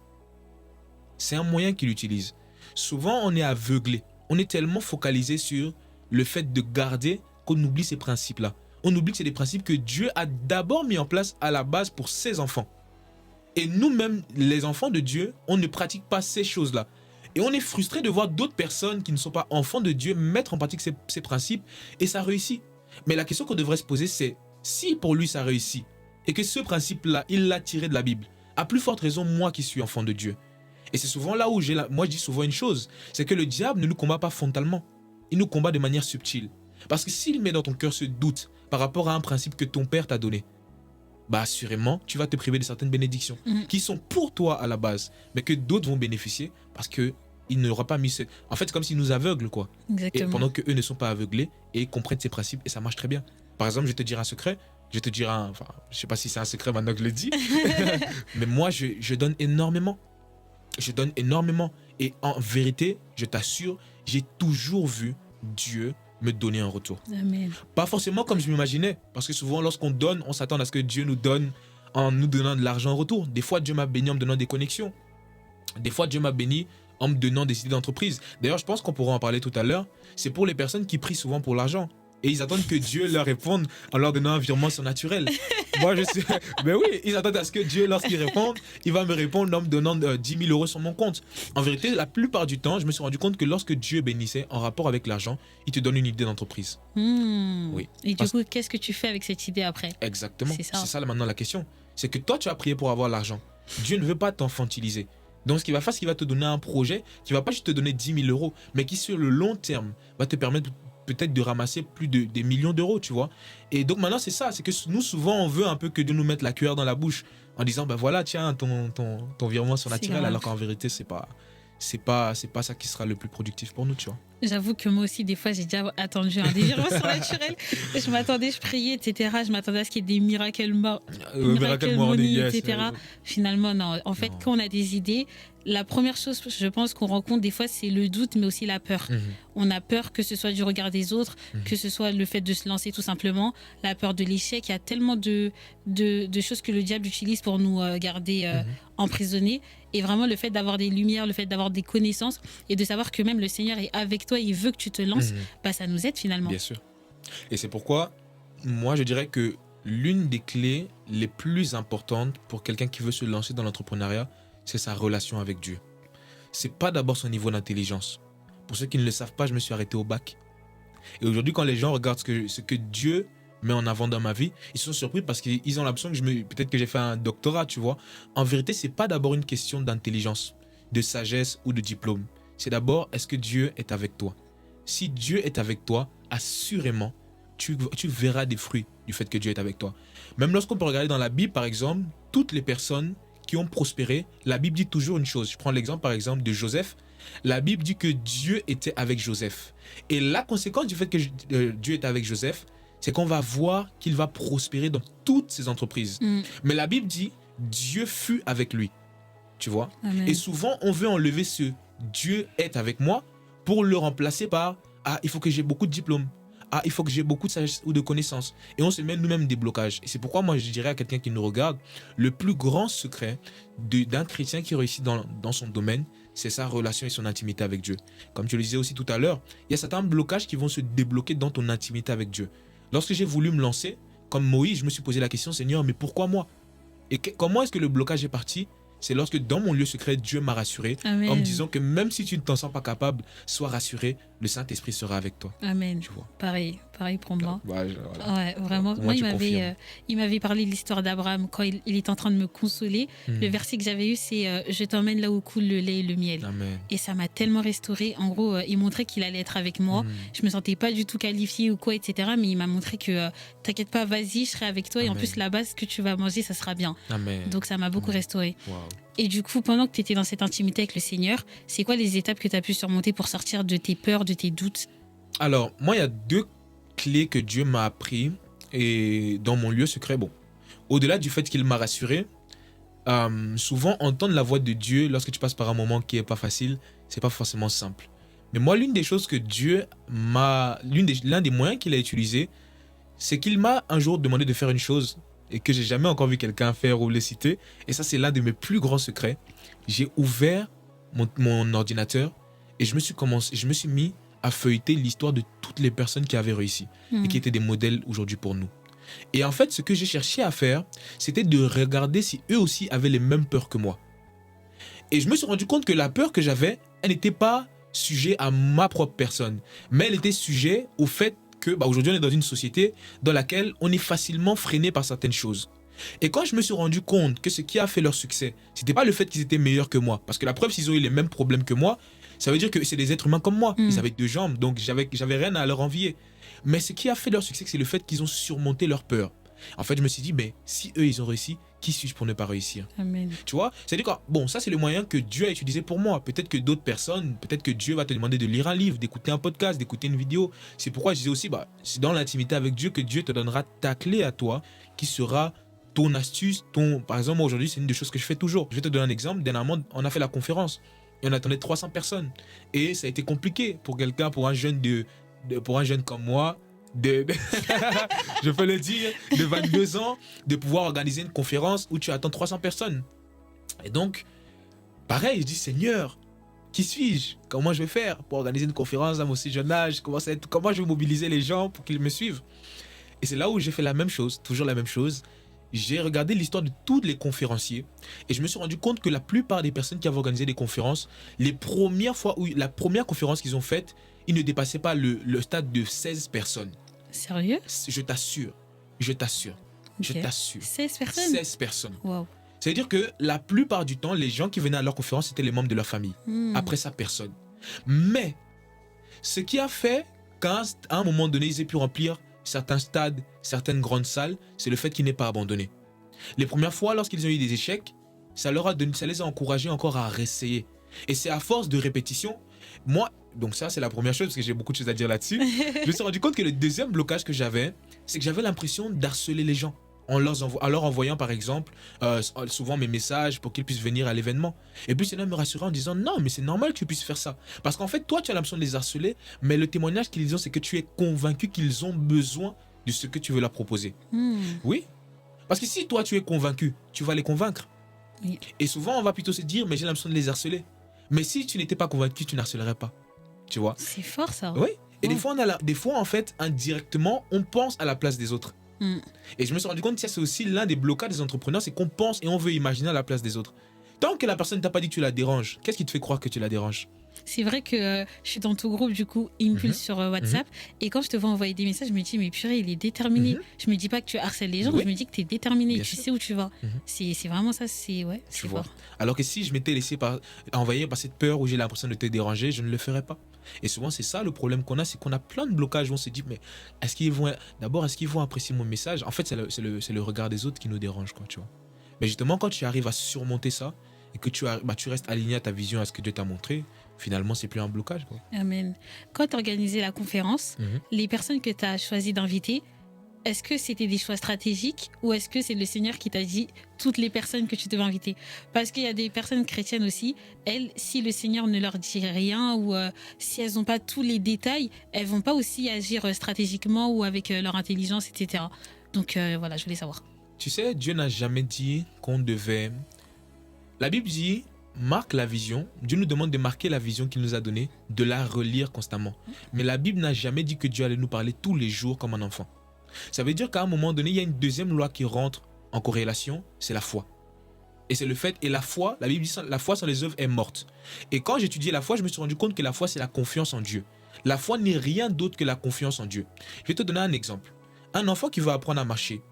C'est un moyen qu'il utilise. Souvent, on est aveuglé. On est tellement focalisé sur le fait de garder qu'on oublie ces principes-là. On oublie que c'est des principes que Dieu a d'abord mis en place à la base pour ses enfants. Et nous-mêmes, les enfants de Dieu, on ne pratique pas ces choses-là. Et on est frustré de voir d'autres personnes qui ne sont pas enfants de Dieu mettre en pratique ces principes et ça réussit. Mais la question qu'on devrait se poser, c'est si pour lui ça réussit et que ce principe-là, il l'a tiré de la Bible, à plus forte raison, moi qui suis enfant de Dieu. Et c'est souvent là où moi je dis souvent une chose, c'est que le diable ne nous combat pas frontalement, il nous combat de manière subtile. Parce que s'il met dans ton cœur ce doute par rapport à un principe que ton père t'a donné, bah assurément, tu vas te priver de certaines bénédictions qui sont pour toi à la base, mais que d'autres vont bénéficier parce que il n'aura pas mis ce... En fait, c'est comme s'il nous aveugle, quoi. Exactement. Et pendant qu'eux ne sont pas aveuglés et comprennent ces principes et ça marche très bien. Par exemple, je vais te dire un secret, enfin, je sais pas si c'est un secret maintenant que je le dis, mais moi, je donne énormément. Je donne énormément. Et en vérité, je t'assure, j'ai toujours vu Dieu me donner un retour. Amen. Pas forcément comme je m'imaginais, parce que souvent, lorsqu'on donne, on s'attend à ce que Dieu nous donne en nous donnant de l'argent en retour. Des fois, Dieu m'a béni en me donnant des connexions. Des fois, Dieu m'a béni en me donnant des idées d'entreprise. D'ailleurs, je pense qu'on pourra en parler tout à l'heure. C'est pour les personnes qui prient souvent pour l'argent. Et ils attendent que Dieu leur réponde en leur donnant un virement surnaturel. Moi, je sais. Mais oui, ils attendent à ce que Dieu, lorsqu'il répond, il va me répondre en me donnant 10 000 euros sur mon compte. En vérité, la plupart du temps, je me suis rendu compte que lorsque Dieu bénissait en rapport avec l'argent, il te donne une idée d'entreprise. Oui. Et du coup, qu'est-ce que tu fais avec cette idée après? Exactement. C'est ça. C'est ça maintenant la question. C'est que toi, tu as prié pour avoir l'argent. Dieu ne veut pas t'enfantiliser. Donc, ce qu'il va faire, c'est qu'il va te donner un projet qui ne va pas juste te donner 10 000 euros, mais qui, sur le long terme, va te permettre peut-être de ramasser plus de des millions d'euros, tu vois. Et donc, maintenant, c'est ça. C'est que nous, souvent, on veut un peu que Dieu nous mette la cuillère dans la bouche en disant, ben voilà, tiens, ton virement surnaturel, alors qu'en vérité, c'est pas ça qui sera le plus productif pour nous, tu vois. J'avoue que moi aussi, des fois, j'ai déjà attendu un virements surnaturel. Je m'attendais, je priais, etc. Je m'attendais à ce qu'il y ait des miracle money, yes, etc. Finalement, non. En fait, Non. quand on a des idées, la première chose, je pense, qu'on rencontre des fois, c'est le doute, mais aussi la peur. On a peur que ce soit du regard des autres, que ce soit le fait de se lancer tout simplement, la peur de l'échec. Il y a tellement de choses que le diable utilise pour nous garder emprisonnés. Et vraiment, le fait d'avoir des lumières, le fait d'avoir des connaissances et de savoir que même le Seigneur est avec toi, il veut que tu te lances, bah, ça nous aide finalement. Bien sûr. Et c'est pourquoi, moi, je dirais que l'une des clés les plus importantes pour quelqu'un qui veut se lancer dans l'entrepreneuriat, c'est sa relation avec Dieu. C'est pas d'abord son niveau d'intelligence. Pour ceux qui ne le savent pas, je me suis arrêté au bac. Et aujourd'hui, quand les gens regardent ce que Dieu met en avant dans ma vie, ils sont surpris parce qu'ils ont l'impression que peut-être que j'ai fait un doctorat, tu vois. En vérité, c'est pas d'abord une question d'intelligence, de sagesse ou de diplôme. C'est d'abord, est-ce que Dieu est avec toi? Si Dieu est avec toi, assurément, tu verras des fruits du fait que Dieu est avec toi. Même lorsqu'on peut regarder dans la Bible, par exemple, toutes les personnes qui ont prospéré, la Bible dit toujours une chose. Je prends l'exemple, par exemple, de Joseph. La Bible dit que Dieu était avec Joseph. Et la conséquence du fait que Dieu est avec Joseph, c'est qu'on va voir qu'il va prospérer dans toutes ses entreprises. Mais la Bible dit, Dieu fut avec lui. Tu vois? Amen. Et souvent, on veut enlever ce Dieu est avec moi pour le remplacer par il faut que j'ai beaucoup de diplômes. Il faut que j'ai beaucoup de sagesse ou de connaissances. Et on se met nous-mêmes des blocages. Et c'est pourquoi moi, je dirais à quelqu'un qui nous regarde, le plus grand secret d'un chrétien qui réussit dans son domaine, c'est sa relation et son intimité avec Dieu. Comme tu le disais aussi tout à l'heure, il y a certains blocages qui vont se débloquer dans ton intimité avec Dieu. Lorsque j'ai voulu me lancer, comme Moïse, je me suis posé la question, Seigneur, mais pourquoi moi? Et comment est-ce que le blocage est parti? C'est lorsque dans mon lieu secret, Dieu m'a rassuré. Amen. En me disant que même si tu ne t'en sens pas capable, sois rassuré, le Saint-Esprit sera avec toi. Amen. Tu vois. Pareil pour moi. Voilà. Ouais, vraiment. Moi, Moi, tu confirmes. il m'avait parlé de l'histoire d'Abraham quand il est en train de me consoler. Le verset que j'avais eu, c'est je t'emmène là où coule le lait et le miel. Amen. Et ça m'a tellement restaurée. En gros, il montrait qu'il allait être avec moi. Je me sentais pas du tout qualifiée ou quoi, etc. Mais il m'a montré que t'inquiète pas, vas-y, je serai avec toi. Et en Amen. plus, là-bas, ce que tu vas manger, ça sera bien. Amen. Donc, ça m'a beaucoup restaurée. Wow. Et du coup, pendant que tu étais dans cette intimité avec le Seigneur, c'est quoi les étapes que tu as pu surmonter pour sortir de tes peurs, de tes doutes? Alors, moi, il y a deux clés que Dieu m'a appris et dans mon lieu secret. Bon, au-delà du fait qu'il m'a rassuré, souvent entendre la voix de Dieu lorsque tu passes par un moment qui est pas facile, c'est pas forcément simple. Mais moi, l'une des choses que l'un des moyens qu'il a utilisé, c'est qu'il m'a un jour demandé de faire une chose et que j'ai jamais encore vu quelqu'un faire ou le citer. Et ça, c'est l'un de mes plus grands secrets. J'ai ouvert mon ordinateur et je me suis mis à feuilleter l'histoire de toutes les personnes qui avaient réussi et qui étaient des modèles aujourd'hui pour nous. Et en fait, ce que j'ai cherché à faire, c'était de regarder si eux aussi avaient les mêmes peurs que moi. Et je me suis rendu compte que la peur que j'avais, elle n'était pas sujet à ma propre personne, mais elle était sujet au fait que aujourd'hui on est dans une société dans laquelle on est facilement freiné par certaines choses. Et quand je me suis rendu compte que ce qui a fait leur succès, c'était pas le fait qu'ils étaient meilleurs que moi, parce que la preuve, s'ils ont eu les mêmes problèmes que moi, ça veut dire que c'est des êtres humains comme moi. Ils avaient 2 jambes, donc j'avais rien à leur envier. Mais ce qui a fait leur succès, c'est le fait qu'ils ont surmonté leur peur. En fait, je me suis dit, mais si eux, ils ont réussi, qui suis-je pour ne pas réussir? Amen. Tu vois? C'est-à-dire que, bon, ça, c'est le moyen que Dieu a utilisé pour moi. Peut-être que d'autres personnes, peut-être que Dieu va te demander de lire un livre, d'écouter un podcast, d'écouter une vidéo. C'est pourquoi je disais aussi, c'est dans l'intimité avec Dieu que Dieu te donnera ta clé à toi, qui sera ton astuce, Par exemple, moi, aujourd'hui, c'est une des choses que je fais toujours. Je vais te donner un exemple. Dernièrement, on a fait la conférence et on attendait 300 personnes. Et ça a été compliqué pour un jeune pour un jeune comme moi, je peux le dire, de 22 ans, de pouvoir organiser une conférence où tu attends 300 personnes. Et donc, pareil, je dis, Seigneur, qui suis-je? Comment je vais faire pour organiser une conférence à mon si jeune âge? Comment je vais mobiliser les gens pour qu'ils me suivent? Et c'est là où j'ai fait la même chose, toujours la même chose. J'ai regardé l'histoire de tous les conférenciers et je me suis rendu compte que la plupart des personnes qui avaient organisé des conférences, la première conférence qu'ils ont faite, ils ne dépassaient pas le stade de 16 personnes. Sérieux? Je t'assure. Je t'assure. 16 personnes? 16 personnes. Wow. C'est-à-dire que la plupart du temps, les gens qui venaient à leur conférence, c'était les membres de leur famille. Après ça, personne. Mais, ce qui a fait qu'à un moment donné, ils aient pu remplir certains stades, certaines grandes salles, c'est le fait qu'ils n'aient pas abandonné. Les premières fois, lorsqu'ils ont eu des échecs, ça les a encouragés encore à réessayer. Et c'est à force de répétition, donc ça c'est la première chose, parce que j'ai beaucoup de choses à dire là-dessus. Je me suis rendu compte que le deuxième blocage que j'avais, c'est que j'avais l'impression d'harceler les gens en leur envoyant par exemple souvent mes messages pour qu'ils puissent venir à l'événement. Et puis c'est là me rassurer en disant non, mais c'est normal que tu puisses faire ça. Parce qu'en fait, toi tu as l'impression de les harceler, mais le témoignage qu'ils ont, c'est que tu es convaincu qu'ils ont besoin de ce que tu veux leur proposer. Oui. Parce que si toi tu es convaincu, tu vas les convaincre. Oui. Et souvent on va plutôt se dire mais j'ai l'impression de les harceler. Mais si tu n'étais pas convaincu, tu n'harcelerais pas. Tu vois? C'est fort ça. Oui. Et des fois en fait, indirectement, on pense à la place des autres. Et je me suis rendu compte que ça c'est aussi l'un des blocages des entrepreneurs, c'est qu'on pense et on veut imaginer à la place des autres. Tant que la personne ne t'a pas dit que tu la déranges, qu'est-ce qui te fait croire que tu la déranges? C'est vrai que je suis dans ton groupe du coup Impulse sur WhatsApp et quand je te vois envoyer des messages, je me dis mais purée, il est déterminé. Je me dis pas que tu harcèles les gens, je me dis que tu es déterminé, bien tu sûr. Sais où tu vas. C'est vraiment ça, c'est fort. Alors que si je m'étais laissé envahir par cette peur où j'ai l'impression de te déranger, je ne le ferais pas. Et souvent c'est ça le problème qu'on a, c'est qu'on a plein de blocages où on se dit mais est-ce qu'ils vont apprécier mon message? En fait c'est le regard des autres qui nous dérange, quoi, tu vois. Mais justement quand tu arrives à surmonter ça et que tu restes aligné à ta vision, à ce que Dieu t'a montré, finalement, c'est plus un blocage, quoi. Amen. Quand tu as organisé la conférence, les personnes que tu as choisi d'inviter, est-ce que c'était des choix stratégiques ou est-ce que c'est le Seigneur qui t'a dit toutes les personnes que tu devais inviter? Parce qu'il y a des personnes chrétiennes aussi, elles, si le Seigneur ne leur dit rien ou si elles n'ont pas tous les détails, elles vont pas aussi agir stratégiquement ou avec leur intelligence, etc. Donc voilà, je voulais savoir. Tu sais, Dieu n'a jamais dit qu'on devait... La Bible dit... marque la vision. Dieu nous demande de marquer la vision qu'il nous a donnée, de la relire constamment. Mais la Bible n'a jamais dit que Dieu allait nous parler tous les jours comme un enfant. Ça veut dire qu'à un moment donné, il y a une deuxième loi qui rentre en corrélation, c'est la foi. Et c'est le fait, et la foi, la Bible dit, la foi sans les œuvres est morte. Et quand j'étudiais la foi, je me suis rendu compte que la foi, c'est la confiance en Dieu. La foi n'est rien d'autre que la confiance en Dieu. Je vais te donner un exemple. Un enfant qui veut apprendre à marcher,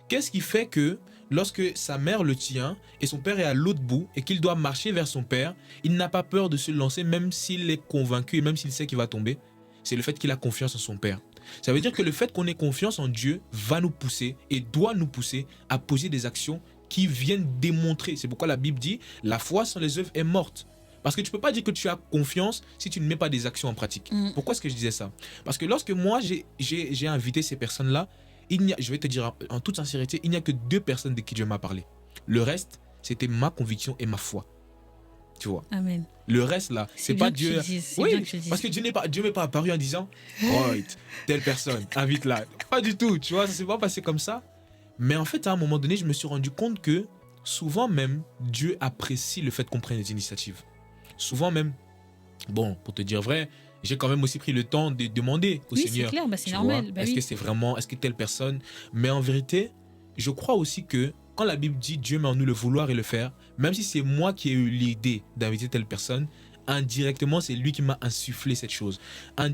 qu'est-ce qui fait que lorsque sa mère le tient et son père est à l'autre bout et qu'il doit marcher vers son père, il n'a pas peur de se lancer même s'il est convaincu et même s'il sait qu'il va tomber? C'est le fait qu'il a confiance en son père. Ça veut dire que le fait qu'on ait confiance en Dieu va nous pousser et doit nous pousser à poser des actions qui viennent démontrer. C'est pourquoi la Bible dit « la foi sans les œuvres est morte ». Parce que tu ne peux pas dire que tu as confiance si tu ne mets pas des actions en pratique. Pourquoi est-ce que je disais ça? Parce que lorsque moi j'ai invité ces personnes-là, je vais te dire en toute sincérité, il n'y a que 2 personnes de qui Dieu m'a parlé. Le reste, c'était ma conviction et ma foi. Tu vois. Amen. Le reste là, c'est bien pas que Dieu. tu le dises, c'est Oui, bien que tu le dises. parce que Dieu n'est pas apparu en disant right, telle personne, invite-la. Pas du tout, tu vois, ça s'est pas passé comme ça. Mais en fait, à un moment donné, je me suis rendu compte que souvent même, Dieu apprécie le fait qu'on prenne des initiatives. Souvent même, bon, pour te dire vrai, j'ai quand même aussi pris le temps de demander au Oui, c'est Seigneur. clair, bah, c'est Tu normal. vois, Bah est-ce oui. que c'est vraiment, est-ce que telle personne. Mais en vérité, je crois aussi que quand la Bible dit Dieu met en nous le vouloir et le faire, même si c'est moi qui ai eu l'idée d'inviter telle personne, indirectement, c'est lui qui m'a insufflé cette chose.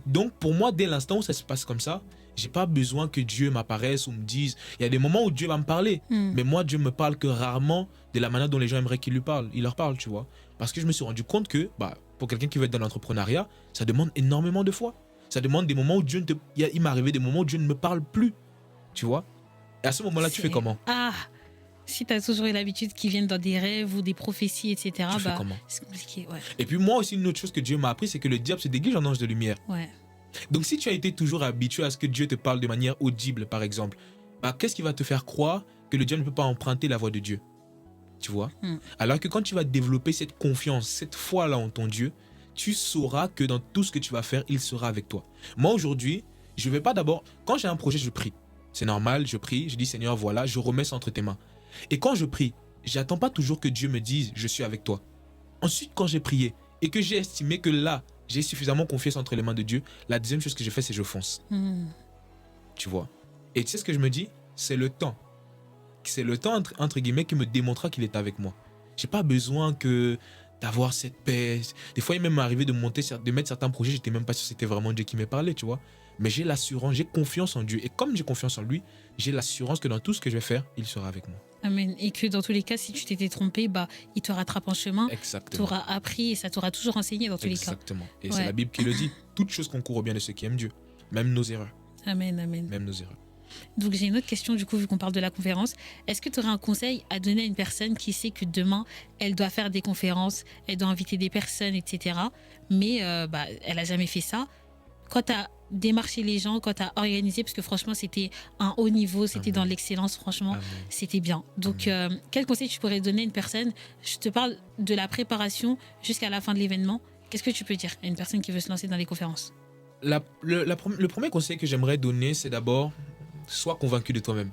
Donc, pour moi, dès l'instant où ça se passe comme ça, j'ai pas besoin que Dieu m'apparaisse ou me dise. Il y a des moments où Dieu va me parler, mais moi, Dieu me parle que rarement de la manière dont les gens aimeraient qu'il lui parle. Il leur parle, tu vois. Parce que je me suis rendu compte que, pour quelqu'un qui veut être dans l'entrepreneuriat, ça demande énormément de foi. Ça demande des moments où Dieu ne te... Il m'est arrivé des moments où Dieu ne me parle plus, tu vois. Et à ce moment-là, tu fais comment? Si tu as toujours eu l'habitude qu'ils viennent dans des rêves ou des prophéties, etc., Tu fais comment? c'est compliqué, ouais. Et puis moi aussi, une autre chose que Dieu m'a appris, c'est que le diable se déguise en ange de lumière. Ouais. Donc si tu as été toujours habitué à ce que Dieu te parle de manière audible, par exemple, qu'est-ce qui va te faire croire que le diable ne peut pas emprunter la voix de Dieu? Tu vois? Alors que quand tu vas développer cette confiance, cette foi-là en ton Dieu, tu sauras que dans tout ce que tu vas faire, il sera avec toi. Moi, aujourd'hui, je ne vais pas d'abord... Quand j'ai un projet, je prie. C'est normal, je prie, je dis Seigneur, voilà, je remets ça entre tes mains. Et quand je prie, j'attends pas toujours que Dieu me dise je suis avec toi. Ensuite, quand j'ai prié et que j'ai estimé que là, j'ai suffisamment confiance entre les mains de Dieu, la deuxième chose que je fais, c'est je fonce. Tu vois? Et tu sais ce que je me dis? C'est le temps. C'est le temps, entre guillemets, qui me démontrera qu'il est avec moi. J'ai pas besoin d'avoir cette paix. Des fois, il m'est même arrivé de mettre certains projets, j'étais même pas sûr que c'était vraiment Dieu qui m'ait parlé, tu vois. Mais j'ai l'assurance, j'ai confiance en Dieu. Et comme j'ai confiance en lui, j'ai l'assurance que dans tout ce que je vais faire, il sera avec moi. Amen. Et que dans tous les cas, si tu t'étais trompé, il te rattrape en chemin. Exactement. Tu auras appris et ça t'aura toujours enseigné dans tous les cas. Exactement. Et c'est la Bible qui le dit. Toute chose concourt au bien de ceux qui aiment Dieu. Même nos erreurs. Amen, amen. Même nos erreurs. Donc j'ai une autre question du coup vu qu'on parle de la conférence. Est-ce que tu aurais un conseil à donner à une personne qui sait que demain elle doit faire des conférences, elle doit inviter des personnes, etc. Mais elle a jamais fait ça. Quand tu as démarché les gens, quand tu as organisé, parce que franchement c'était un haut niveau, c'était dans l'excellence, franchement c'était bien. Donc quel conseil tu pourrais donner à une personne? Je te parle de la préparation jusqu'à la fin de l'événement. Qu'est-ce que tu peux dire à une personne qui veut se lancer dans les conférences? Le premier conseil que j'aimerais donner, c'est d'abord sois convaincu de toi-même.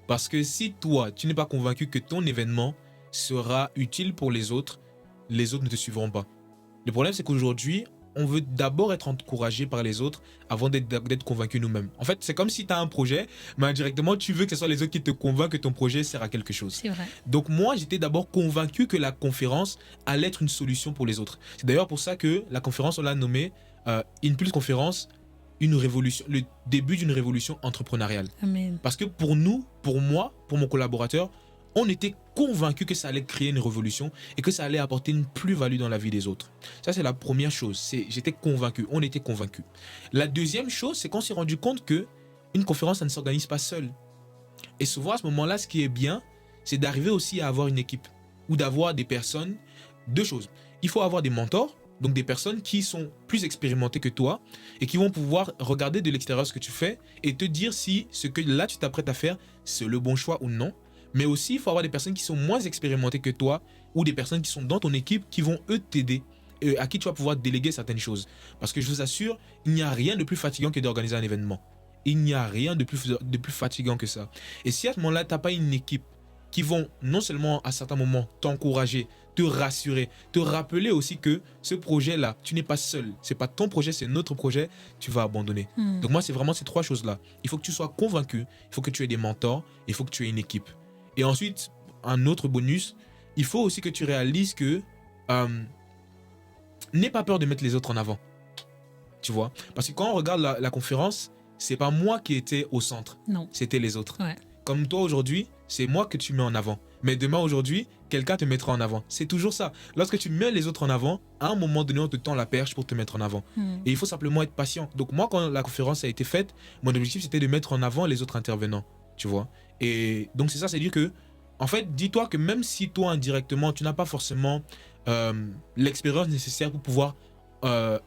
Parce que si toi, tu n'es pas convaincu que ton événement sera utile pour les autres ne te suivront pas. Le problème, c'est qu'aujourd'hui, on veut d'abord être encouragé par les autres avant d'être convaincu nous-mêmes. En fait, c'est comme si tu as un projet, mais indirectement, tu veux que ce soit les autres qui te convainquent que ton projet sert à quelque chose. C'est vrai. Donc moi, j'étais d'abord convaincu que la conférence allait être une solution pour les autres. C'est d'ailleurs pour ça que la conférence, on l'a nommée Impulse Conférence, une révolution, le début d'une révolution entrepreneuriale. Amen. Parce que pour nous, pour moi, pour mon collaborateur, on était convaincus que ça allait créer une révolution et que ça allait apporter une plus-value dans la vie des autres. Ça, c'est la première chose. J'étais convaincu, on était convaincus. La deuxième chose, c'est qu'on s'est rendu compte que une conférence, ça ne s'organise pas seule. Et souvent, à ce moment-là, ce qui est bien, c'est d'arriver aussi à avoir une équipe ou d'avoir des personnes. Deux choses. Il faut avoir des mentors, donc des personnes qui sont plus expérimentées que toi et qui vont pouvoir regarder de l'extérieur ce que tu fais et te dire si ce que là tu t'apprêtes à faire, c'est le bon choix ou non. Mais aussi, il faut avoir des personnes qui sont moins expérimentées que toi ou des personnes qui sont dans ton équipe qui vont eux t'aider, à qui tu vas pouvoir déléguer certaines choses. Parce que je vous assure, il n'y a rien de plus fatigant que d'organiser un événement. Il n'y a rien de plus fatigant que ça. Et si à ce moment-là, tu n'as pas une équipe qui vont non seulement à certains moments t'encourager, te rassurer, te rappeler aussi que ce projet-là, tu n'es pas seul. C'est pas ton projet, c'est notre projet, tu vas abandonner. Donc moi, c'est vraiment ces trois choses-là. Il faut que tu sois convaincu, il faut que tu aies des mentors, il faut que tu aies une équipe. Et ensuite, un autre bonus, il faut aussi que tu réalises que n'aie pas peur de mettre les autres en avant. Tu vois? Parce que quand on regarde la conférence, c'est pas moi qui étais au centre. Non. C'était les autres. Ouais. Comme toi aujourd'hui, c'est moi que tu mets en avant. Mais demain, aujourd'hui, quelqu'un te mettra en avant. C'est toujours ça. Lorsque tu mets les autres en avant, à un moment donné, on te tend la perche pour te mettre en avant. Et il faut simplement être patient. Donc moi, quand la conférence a été faite, mon objectif, c'était de mettre en avant les autres intervenants. Tu vois? Et donc, c'est ça, c'est-à-dire que, en fait, dis-toi que même si toi, indirectement, tu n'as pas forcément l'expérience nécessaire pour pouvoir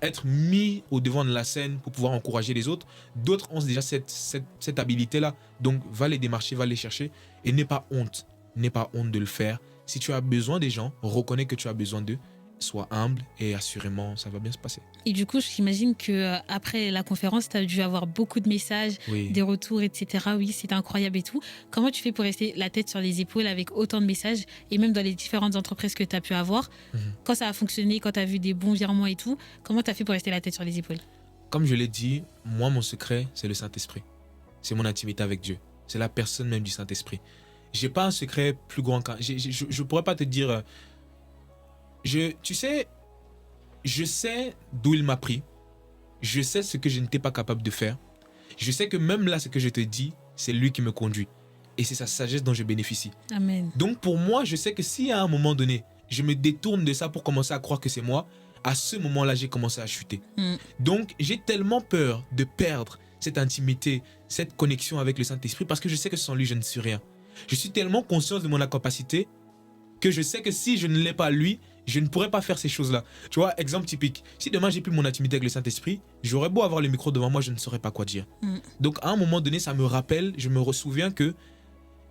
être mis au devant de la scène pour pouvoir encourager les autres, d'autres ont déjà cette habilité-là. Donc, va les démarcher, va les chercher et n'aie pas honte de le faire. Si tu as besoin des gens, reconnais que tu as besoin d'eux sois humble et assurément, ça va bien se passer. Et du coup, j'imagine que après la conférence, tu as dû avoir beaucoup de messages, Oui. des retours, etc. Oui, c'était incroyable et tout. Comment tu fais pour rester la tête sur les épaules avec autant de messages et même dans les différentes entreprises que tu as pu avoir, quand ça a fonctionné, quand tu as vu des bons virements et tout, comment tu as fait pour rester la tête sur les épaules? Comme je l'ai dit, moi, mon secret, c'est le Saint-Esprit. C'est mon intimité avec Dieu. C'est la personne même du Saint-Esprit. J'ai pas un secret plus grand qu'un... Je pourrais pas te dire... tu sais, je sais d'où il m'a pris. Je sais ce que je n'étais pas capable de faire. Je sais que même là, ce que je te dis, c'est lui qui me conduit. Et c'est sa sagesse dont je bénéficie. Amen. Donc pour moi, je sais que si à un moment donné, je me détourne de ça pour commencer à croire que c'est moi, à ce moment-là, j'ai commencé à chuter. Donc j'ai tellement peur de perdre cette intimité, cette connexion avec le Saint-Esprit, parce que je sais que sans lui, je ne suis rien. Je suis tellement conscient de mon incapacité que je sais que si je ne l'ai pas lui, je ne pourrais pas faire ces choses-là. Tu vois, exemple typique. Si demain j'ai plus mon intimité avec le Saint-Esprit, j'aurais beau avoir le micro devant moi, je ne saurais pas quoi dire. Donc à un moment donné, ça me rappelle, je me souviens que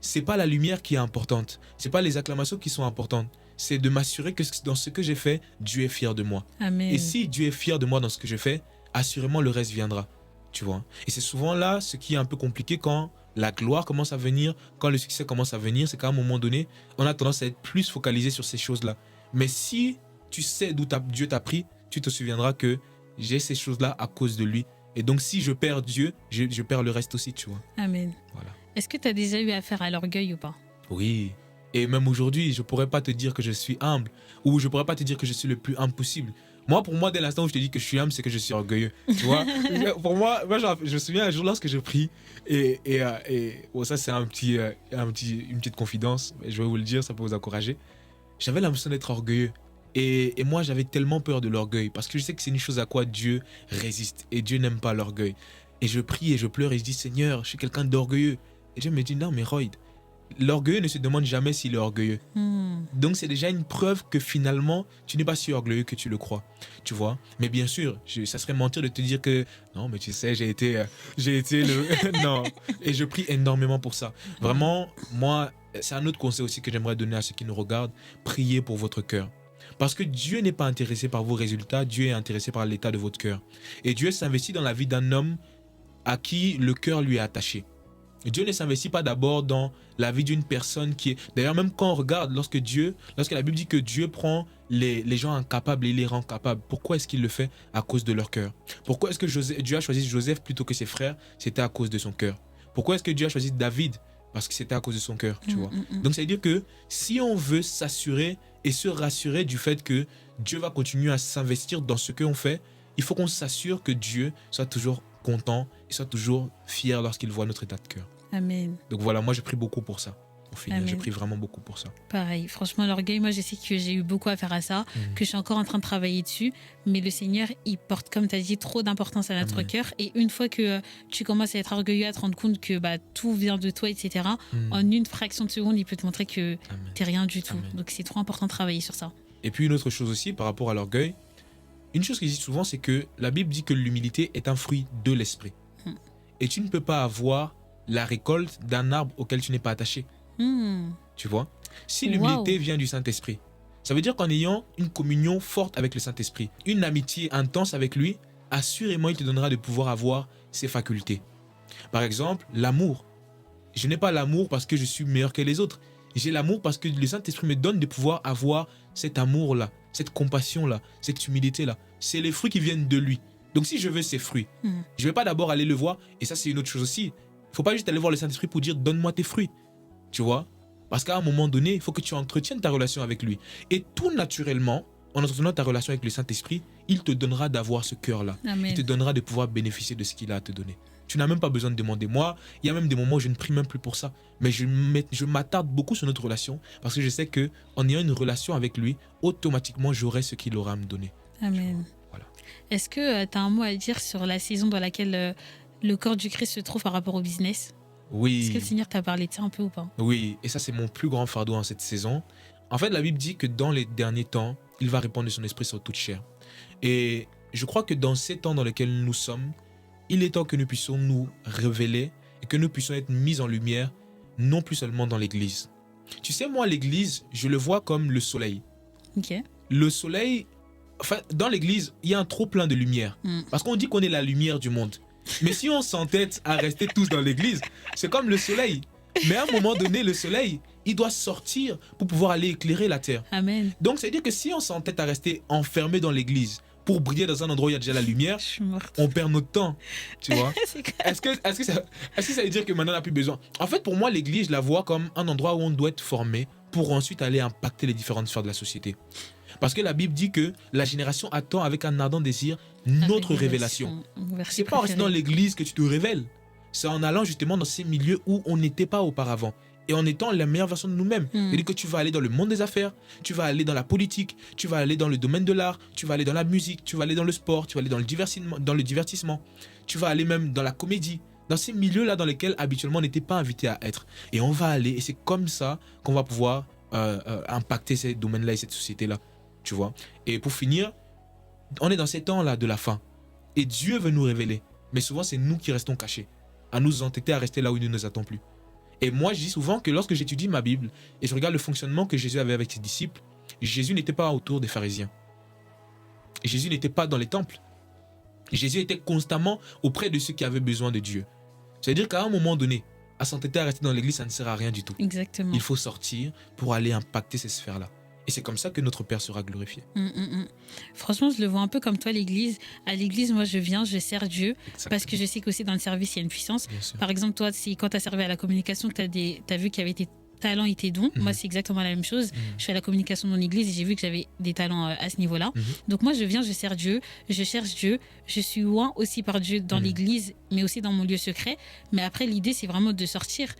c'est pas la lumière qui est importante, c'est pas les acclamations qui sont importantes. C'est de m'assurer que dans ce que j'ai fait, Dieu est fier de moi. Amen. Et si Dieu est fier de moi dans ce que je fais, assurément le reste viendra. Tu vois. Et c'est souvent là ce qui est un peu compliqué quand la gloire commence à venir, quand le succès commence à venir, c'est qu'à un moment donné, on a tendance à être plus focalisé sur ces choses-là. Mais si tu sais d'où Dieu t'a pris, tu te souviendras que j'ai ces choses-là à cause de lui. Et donc si je perds Dieu, je perds le reste aussi, tu vois. Amen. Voilà. Est-ce que tu as déjà eu affaire à l'orgueil ou pas? Oui. Et même aujourd'hui, je ne pourrais pas te dire que je suis humble, ou je ne pourrais pas te dire que je suis le plus humble possible. Moi, pour moi, dès l'instant où je te dis que je suis humble, c'est que je suis orgueilleux. Tu vois. Pour moi, je me souviens un jour lorsque je prie, et bon, ça c'est une petite confidence, je vais vous le dire, ça peut vous encourager. J'avais l'impression d'être orgueilleux. Et moi, j'avais tellement peur de l'orgueil, parce que je sais que c'est une chose à quoi Dieu résiste, et Dieu n'aime pas l'orgueil. Et je prie et je pleure et je dis, Seigneur, je suis quelqu'un d'orgueilleux. Et Dieu me dit, non mais Royd, l'orgueilleux ne se demande jamais s'il est orgueilleux. Donc c'est déjà une preuve que finalement, tu n'es pas si orgueilleux que tu le crois. Tu vois. Mais bien sûr, ça serait mentir de te dire que non, mais tu sais, j'ai été le... non. Et je prie énormément pour ça. Vraiment, moi, c'est un autre conseil aussi que j'aimerais donner à ceux qui nous regardent. Priez pour votre cœur. Parce que Dieu n'est pas intéressé par vos résultats, Dieu est intéressé par l'état de votre cœur. Et Dieu s'investit dans la vie d'un homme à qui le cœur lui est attaché. Dieu ne s'investit pas d'abord dans la vie d'une personne qui est... D'ailleurs, même quand on regarde, lorsque la Bible dit que Dieu prend les gens incapables et les rend capables, pourquoi est-ce qu'il le fait? À cause de leur cœur. Pourquoi est-ce que Dieu a choisi Joseph plutôt que ses frères? C'était à cause de son cœur. Pourquoi est-ce que Dieu a choisi David? Parce que c'était à cause de son cœur, tu vois. Donc, ça veut dire que si on veut s'assurer et se rassurer du fait que Dieu va continuer à s'investir dans ce qu'on fait, il faut qu'on s'assure que Dieu soit toujours content et soit toujours fier lorsqu'il voit notre état de cœur. Amen. Donc voilà, moi je prie beaucoup pour ça. Au final, Amen. je prie vraiment beaucoup pour ça. Pareil, franchement, l'orgueil, moi je sais que j'ai eu beaucoup à faire à ça, que je suis encore en train de travailler dessus, mais le Seigneur, il porte, comme tu as dit, trop d'importance à notre cœur. Et une fois que tu commences à être orgueilleux, à te rendre compte que tout vient de toi, etc., en une fraction de seconde, il peut te montrer que t'es rien du tout. Donc c'est trop important de travailler sur ça. Et puis une autre chose aussi par rapport à l'orgueil, une chose qui dit souvent, c'est que la Bible dit que l'humilité est un fruit de l'esprit. Et tu ne peux pas avoir la récolte d'un arbre auquel tu n'es pas attaché. Tu vois? Si l'humilité vient du Saint-Esprit, ça veut dire qu'en ayant une communion forte avec le Saint-Esprit, une amitié intense avec lui, assurément il te donnera de pouvoir avoir ses facultés. Par exemple, l'amour. Je n'ai pas l'amour parce que je suis meilleur que les autres. J'ai l'amour parce que le Saint-Esprit me donne de pouvoir avoir cet amour-là, cette compassion-là, cette humilité-là. C'est les fruits qui viennent de lui. Donc si je veux ces fruits, je ne vais pas d'abord aller le voir. Et ça, c'est une autre chose aussi. Il ne faut pas juste aller voir le Saint-Esprit pour dire « donne-moi tes fruits ». Tu vois? Parce qu'à un moment donné, il faut que tu entretiennes ta relation avec lui. Et tout naturellement, en entretenant ta relation avec le Saint-Esprit, il te donnera d'avoir ce cœur-là. Amen. Il te donnera de pouvoir bénéficier de ce qu'il a à te donner. Tu n'as même pas besoin de demander. Moi, il y a même des moments où je ne prie même plus pour ça. Mais je m'attarde beaucoup sur notre relation parce que je sais qu'en ayant une relation avec lui, automatiquement, j'aurai ce qu'il aura à me donner. Amen. Voilà. Est-ce que tu as un mot à dire sur la saison dans laquelle le corps du Christ se trouve par rapport au business? Oui. Est-ce que le Seigneur t'a parlé de ça un peu ou pas? Oui, et ça, c'est mon plus grand fardeau en cette saison. En fait, la Bible dit que dans les derniers temps, il va répandre son esprit sur toute chair. Et je crois que dans ces temps dans lesquels nous sommes, il est temps que nous puissions nous révéler et que nous puissions être mis en lumière, non plus seulement dans l'église. Tu sais, moi, l'église, je le vois comme le soleil. Ok. le soleil, enfin, dans l'église, il y a un trop plein de lumière. Parce qu'on dit qu'on est la lumière du monde. Mais si on s'entête à rester tous dans l'église, c'est comme le soleil. Mais à un moment donné, le soleil, il doit sortir pour pouvoir aller éclairer la terre. Amen. Donc, ça veut dire que si on s'entête à rester enfermé dans l'église pour briller dans un endroit où il y a déjà la lumière, on perd notre temps, tu vois. Est-ce que ça veut dire que maintenant on n'a plus besoin? En fait, pour moi, l'église, je la vois comme un endroit où on doit être formé pour ensuite aller impacter les différentes sphères de la société. Parce que la Bible dit que la génération attend avec un ardent désir notre révélation. C'est pas en restant dans l'église que tu te révèles. C'est en allant justement dans ces milieux où on n'était pas auparavant. Et en étant la meilleure version de nous-mêmes. C'est-à-dire que tu vas aller dans le monde des affaires, tu vas aller dans la politique, tu vas aller dans le domaine de l'art, tu vas aller dans la musique, tu vas aller dans le sport, tu vas aller dans le divertissement, tu vas aller même dans la comédie, dans ces milieux-là dans lesquels habituellement on n'était pas invité à être. Et on va aller, et c'est comme ça qu'on va pouvoir impacter ces domaines-là et cette société-là, tu vois. Et pour finir, on est dans ces temps-là de la fin. Et Dieu veut nous révéler. Mais souvent, c'est nous qui restons cachés, à nous entêter à rester là où il ne nous attend plus. Et moi, je dis souvent que lorsque j'étudie ma Bible et je regarde le fonctionnement que Jésus avait avec ses disciples, Jésus n'était pas autour des pharisiens. Jésus n'était pas dans les temples. Jésus était constamment auprès de ceux qui avaient besoin de Dieu. C'est-à-dire qu'à un moment donné, à s'entêter à rester dans l'église, ça ne sert à rien du tout. Exactement. Il faut sortir pour aller impacter ces sphères-là. Et c'est comme ça que notre Père sera glorifié. Franchement, je le vois un peu comme toi, l'église. À l'église, moi, je viens, je sers Dieu. Exactement. Parce que je sais qu'aussi dans le service, il y a une puissance. Par exemple, toi, quand tu as servi à la communication, tu as vu qu'il y avait tes talents et tes dons. Moi, c'est exactement la même chose. Je fais la communication de mon église et j'ai vu que j'avais des talents à ce niveau-là. Donc moi, je viens, je sers Dieu, je cherche Dieu. Je suis loin aussi par Dieu dans l'église, mais aussi dans mon lieu secret. Mais après, l'idée, c'est vraiment de sortir,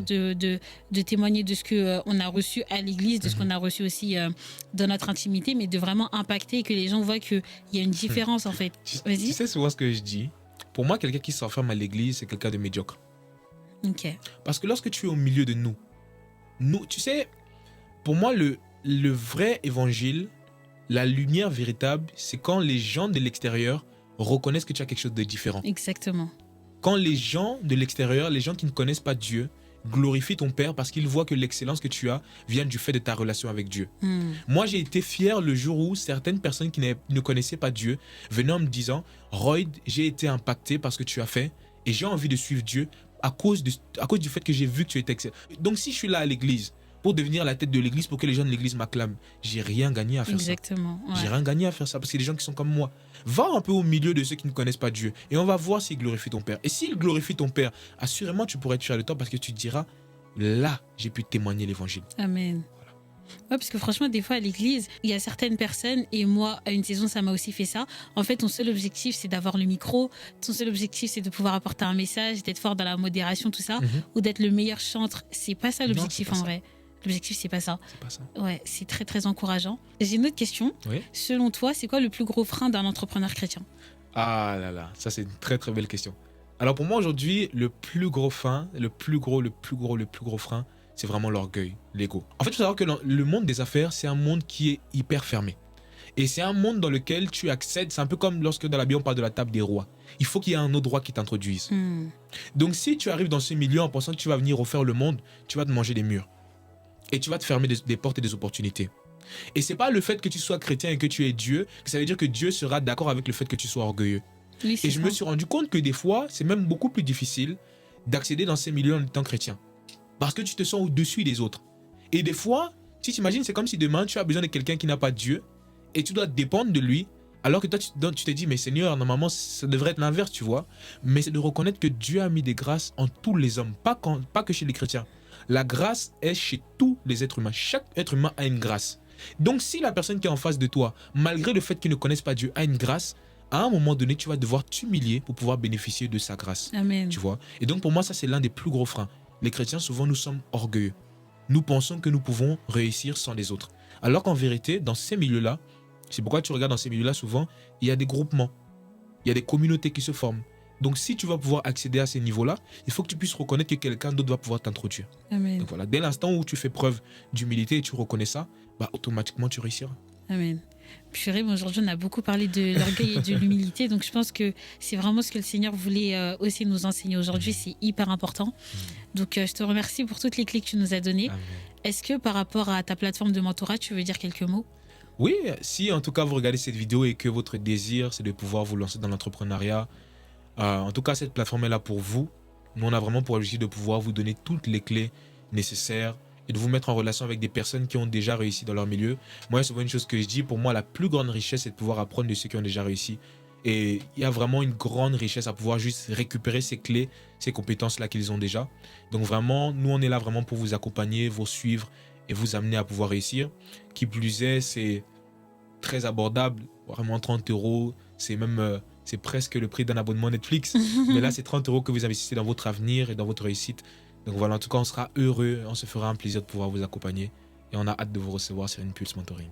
de témoigner de ce qu'on a reçu à l'église, de ce qu'on a reçu aussi dans notre intimité, mais de vraiment impacter, que les gens voient qu'il y a une différence, en fait. Vas-y. Tu sais souvent ce que je dis? Pour moi, quelqu'un qui s'enferme à l'église, c'est quelqu'un de médiocre. Okay. Parce que lorsque tu es au milieu de nous, tu sais, pour moi, le vrai évangile, la lumière véritable, c'est quand les gens de l'extérieur reconnaissent que tu as quelque chose de différent. Exactement. Quand les gens de l'extérieur, les gens qui ne connaissent pas Dieu, glorifient ton Père parce qu'ils voient que l'excellence que tu as vient du fait de ta relation avec Dieu. Moi, j'ai été fier le jour où certaines personnes qui ne connaissaient pas Dieu venaient en me disant « Royd, j'ai été impacté par ce que tu as fait et j'ai envie de suivre Dieu à cause du fait que j'ai vu que tu étais excellent. » Donc si je suis là à l'église pour devenir la tête de l'église, pour que les gens de l'église m'acclament, j'ai rien gagné à faire ça. Exactement. Ouais. J'ai rien gagné à faire ça parce qu'il y a des gens qui sont comme moi. Va un peu au milieu de ceux qui ne connaissent pas Dieu et on va voir s'il glorifie ton Père. Et s'il glorifie ton Père, assurément tu pourrais être fier de toi parce que tu te diras, là, j'ai pu témoigner l'évangile. Amen. Ouais, parce que franchement, des fois à l'église, il y a certaines personnes, et moi, à une saison, ça m'a aussi fait ça. En fait, ton seul objectif, c'est d'avoir le micro. Ton seul objectif, c'est de pouvoir apporter un message, d'être fort dans la modération, tout ça, ou d'être le meilleur chanteur. C'est pas ça l'objectif en vrai. L'objectif, c'est pas ça. C'est pas ça. Ouais, c'est très, très encourageant. J'ai une autre question. Oui. Selon toi, c'est quoi le plus gros frein d'un entrepreneur chrétien? Ah là là, ça c'est une très très belle question. Alors pour moi aujourd'hui, le plus gros frein, le plus gros frein, c'est vraiment l'orgueil, l'ego. En fait, il faut savoir que le monde des affaires, c'est un monde qui est hyper fermé. Et c'est un monde dans lequel tu accèdes, c'est un peu comme lorsque dans la Bible on parle de la table des rois. Il faut qu'il y ait un autre roi qui t'introduise. Donc si tu arrives dans ce milieu en pensant que tu vas venir refaire le monde, tu vas te manger des murs. Et tu vas te fermer des portes et des opportunités. Et c'est pas le fait que tu sois chrétien et que tu es Dieu, que ça veut dire que Dieu sera d'accord avec le fait que tu sois orgueilleux. Oui, et je me suis rendu compte que des fois, c'est même beaucoup plus difficile d'accéder dans ces milieux en étant chrétien. Parce que tu te sens au-dessus des autres. Et des fois, si tu imagines, c'est comme si demain, tu as besoin de quelqu'un qui n'a pas Dieu et tu dois dépendre de lui, alors que toi, tu te dis, mais Seigneur, normalement, ça devrait être l'inverse, tu vois. Mais c'est de reconnaître que Dieu a mis des grâces en tous les hommes, pas que chez les chrétiens. La grâce est chez tous les êtres humains. Chaque être humain a une grâce. Donc, si la personne qui est en face de toi, malgré le fait qu'ils ne connaissent pas Dieu, a une grâce, à un moment donné, tu vas devoir t'humilier pour pouvoir bénéficier de sa grâce. Amen. Tu vois. Et donc, pour moi, ça, c'est l'un des plus gros freins. Les chrétiens, souvent, nous sommes orgueilleux. Nous pensons que nous pouvons réussir sans les autres. Alors qu'en vérité, dans ces milieux-là, c'est pourquoi tu regardes dans ces milieux-là, souvent, il y a des groupements. Il y a des communautés qui se forment. Donc, si tu vas pouvoir accéder à ces niveaux-là, il faut que tu puisses reconnaître que quelqu'un d'autre va pouvoir t'introduire. Amen. Donc voilà, dès l'instant où tu fais preuve d'humilité et tu reconnais ça, bah, automatiquement, tu réussiras. Amen. Purée, aujourd'hui, on a beaucoup parlé de l'orgueil et de l'humilité, donc je pense que c'est vraiment ce que le Seigneur voulait aussi nous enseigner aujourd'hui, c'est hyper important. Donc, je te remercie pour toutes les clés que tu nous as données. Amen. Est-ce que par rapport à ta plateforme de mentorat, tu veux dire quelques mots? Oui, si en tout cas vous regardez cette vidéo et que votre désir c'est de pouvoir vous lancer dans l'entrepreneuriat, en tout cas cette plateforme est là pour vous. Nous on a vraiment pour objectif de pouvoir vous donner toutes les clés nécessaires et de vous mettre en relation avec des personnes qui ont déjà réussi dans leur milieu. Moi, c'est souvent une chose que je dis, pour moi la plus grande richesse c'est de pouvoir apprendre de ceux qui ont déjà réussi. Et il y a vraiment une grande richesse à pouvoir juste récupérer ces clés, ces compétences-là qu'ils ont déjà. Donc vraiment, nous on est là vraiment pour vous accompagner, vous suivre et vous amener à pouvoir réussir. Qui plus est, c'est très abordable, vraiment 30 euros, c'est même c'est presque le prix d'un abonnement Netflix. Mais là, c'est 30 euros que vous investissez dans votre avenir et dans votre réussite. Donc voilà, en tout cas, on sera heureux, on se fera un plaisir de pouvoir vous accompagner et on a hâte de vous recevoir sur Impulse Mentoring.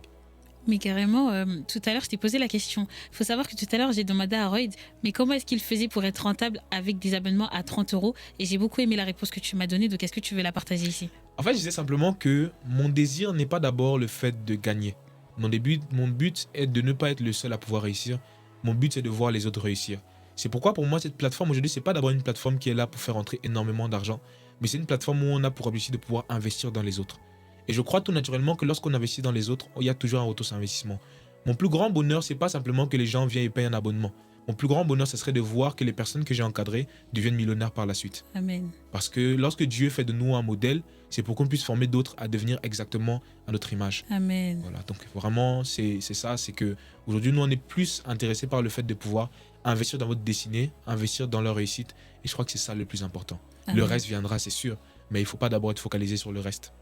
Mais carrément, tout à l'heure, je t'ai posé la question. Il faut savoir que tout à l'heure, j'ai demandé à Royd, mais comment est-ce qu'il faisait pour être rentable avec des abonnements à 30 euros? Et j'ai beaucoup aimé la réponse que tu m'as donnée, donc est-ce que tu veux la partager ici? En fait, je disais simplement que mon désir n'est pas d'abord le fait de gagner. Mon but est de ne pas être le seul à pouvoir réussir. Mon but, c'est de voir les autres réussir. C'est pourquoi, pour moi, cette plateforme, aujourd'hui, c'est pas d'abord une plateforme qui est là pour faire entrer énormément d'argent, mais c'est une plateforme où on a pour objectif de pouvoir investir dans les autres. Et je crois tout naturellement que lorsqu'on investit dans les autres, il y a toujours un retour sur investissement. Mon plus grand bonheur, c'est pas simplement que les gens viennent et payent un abonnement. Mon plus grand bonheur, ce serait de voir que les personnes que j'ai encadrées deviennent millionnaires par la suite. Amen. Parce que lorsque Dieu fait de nous un modèle, c'est pour qu'on puisse former d'autres à devenir exactement à notre image. Amen. Voilà, donc vraiment, c'est ça, c'est que aujourd'hui nous, on est plus intéressés par le fait de pouvoir investir dans votre destinée, investir dans leur réussite. Et je crois que c'est ça le plus important. Amen. Le reste viendra, c'est sûr, mais il ne faut pas d'abord être focalisé sur le reste.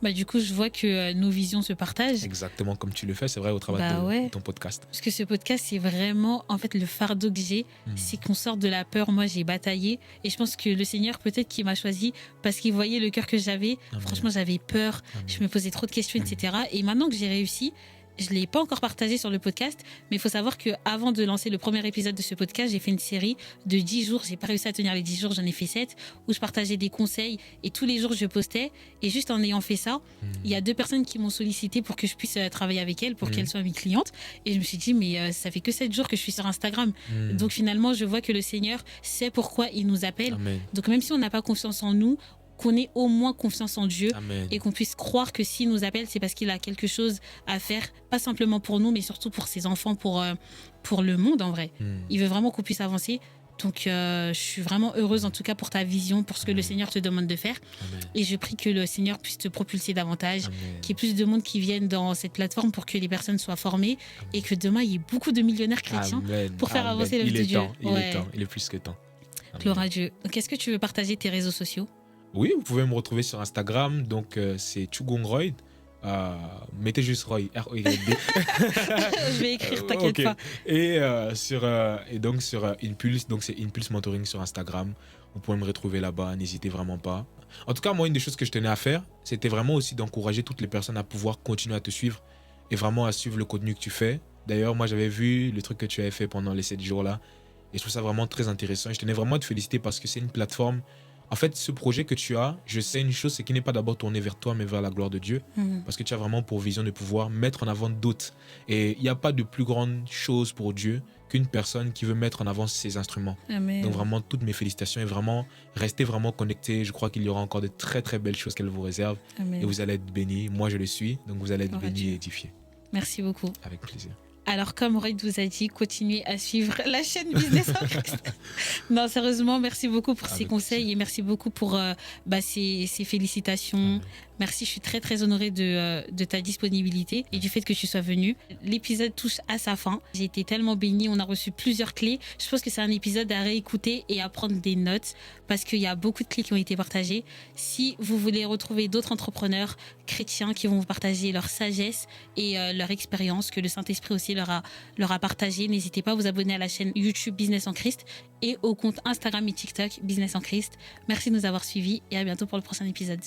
Bah, du coup, je vois que nos visions se partagent. Exactement comme tu le fais, c'est vrai, au travers de ton podcast. Parce que ce podcast, c'est vraiment, en fait, le fardeau que j'ai, c'est qu'on sorte de la peur. Moi, j'ai bataillé. Et je pense que le Seigneur, peut-être qu'il m'a choisi parce qu'il voyait le cœur que j'avais. Amen. Franchement, j'avais peur. Amen. Je me posais trop de questions, etc. Et maintenant que j'ai réussi, je ne l'ai pas encore partagé sur le podcast, mais il faut savoir qu'avant de lancer le premier épisode de ce podcast, j'ai fait une série de 10 jours. Je n'ai pas réussi à tenir les 10 jours, j'en ai fait 7, où je partageais des conseils et tous les jours je postais. Et juste en ayant fait ça, il y a 2 personnes qui m'ont sollicité pour que je puisse travailler avec elles, pour qu'elles soient mes clientes. Et je me suis dit, mais ça fait que 7 jours que je suis sur Instagram. Donc finalement, je vois que le Seigneur sait pourquoi il nous appelle. Amen. Donc même si on n'a pas confiance en nous, qu'on ait au moins confiance en Dieu. Amen. Et qu'on puisse croire que s'il nous appelle, c'est parce qu'il a quelque chose à faire, pas simplement pour nous, mais surtout pour ses enfants, pour le monde en vrai. Il veut vraiment qu'on puisse avancer. Donc je suis vraiment heureuse en tout cas pour ta vision, pour ce que le Seigneur te demande de faire. Amen. Et je prie que le Seigneur puisse te propulser davantage, Amen. qu'il y ait plus de monde qui vienne dans cette plateforme pour que les personnes soient formées et que demain il y ait beaucoup de millionnaires chrétiens pour faire avancer l'œuvre de Dieu. Il est plus que temps. Gloire à Dieu. Donc est-ce que tu veux partager tes réseaux sociaux? Oui, vous pouvez me retrouver sur Instagram, donc c'est Chugong Royd. Mettez juste Roy, R-O-Y-D. Je vais écrire, t'inquiète pas. Et, donc sur Impulse, donc c'est Impulse Mentoring sur Instagram. Vous pouvez me retrouver là-bas, n'hésitez vraiment pas. En tout cas, moi, une des choses que je tenais à faire, c'était vraiment aussi d'encourager toutes les personnes à pouvoir continuer à te suivre et vraiment à suivre le contenu que tu fais. D'ailleurs, moi, j'avais vu le truc que tu avais fait pendant les 7 jours-là et je trouve ça vraiment très intéressant. Et je tenais vraiment à te féliciter parce que c'est une plateforme. En fait, ce projet que tu as, je sais une chose, c'est qu'il n'est pas d'abord tourné vers toi, mais vers la gloire de Dieu. Parce que tu as vraiment pour vision de pouvoir mettre en avant d'autres. Et il n'y a pas de plus grande chose pour Dieu qu'une personne qui veut mettre en avant ses instruments. Amen. Donc vraiment, toutes mes félicitations et vraiment, restez vraiment connectés. Je crois qu'il y aura encore de très très belles choses qu'elle vous réserve. Amen. Et vous allez être bénis. Moi, je le suis. Donc vous allez être bénis et édifiés. Merci beaucoup. Avec plaisir. Alors, comme Royd vous a dit, continuez à suivre la chaîne Business en Christ. Non, sérieusement, merci beaucoup pour ces conseils et merci beaucoup pour ces félicitations. Merci, je suis très très honorée de ta disponibilité et du fait que tu sois venu. L'épisode touche à sa fin. J'ai été tellement bénie, on a reçu plusieurs clés. Je pense que c'est un épisode à réécouter et à prendre des notes parce qu'il y a beaucoup de clés qui ont été partagées. Si vous voulez retrouver d'autres entrepreneurs chrétiens qui vont vous partager leur sagesse et leur expérience que le Saint-Esprit aussi leur a partagé, n'hésitez pas à vous abonner à la chaîne YouTube Business en Christ et au compte Instagram et TikTok Business en Christ. Merci de nous avoir suivis et à bientôt pour le prochain épisode.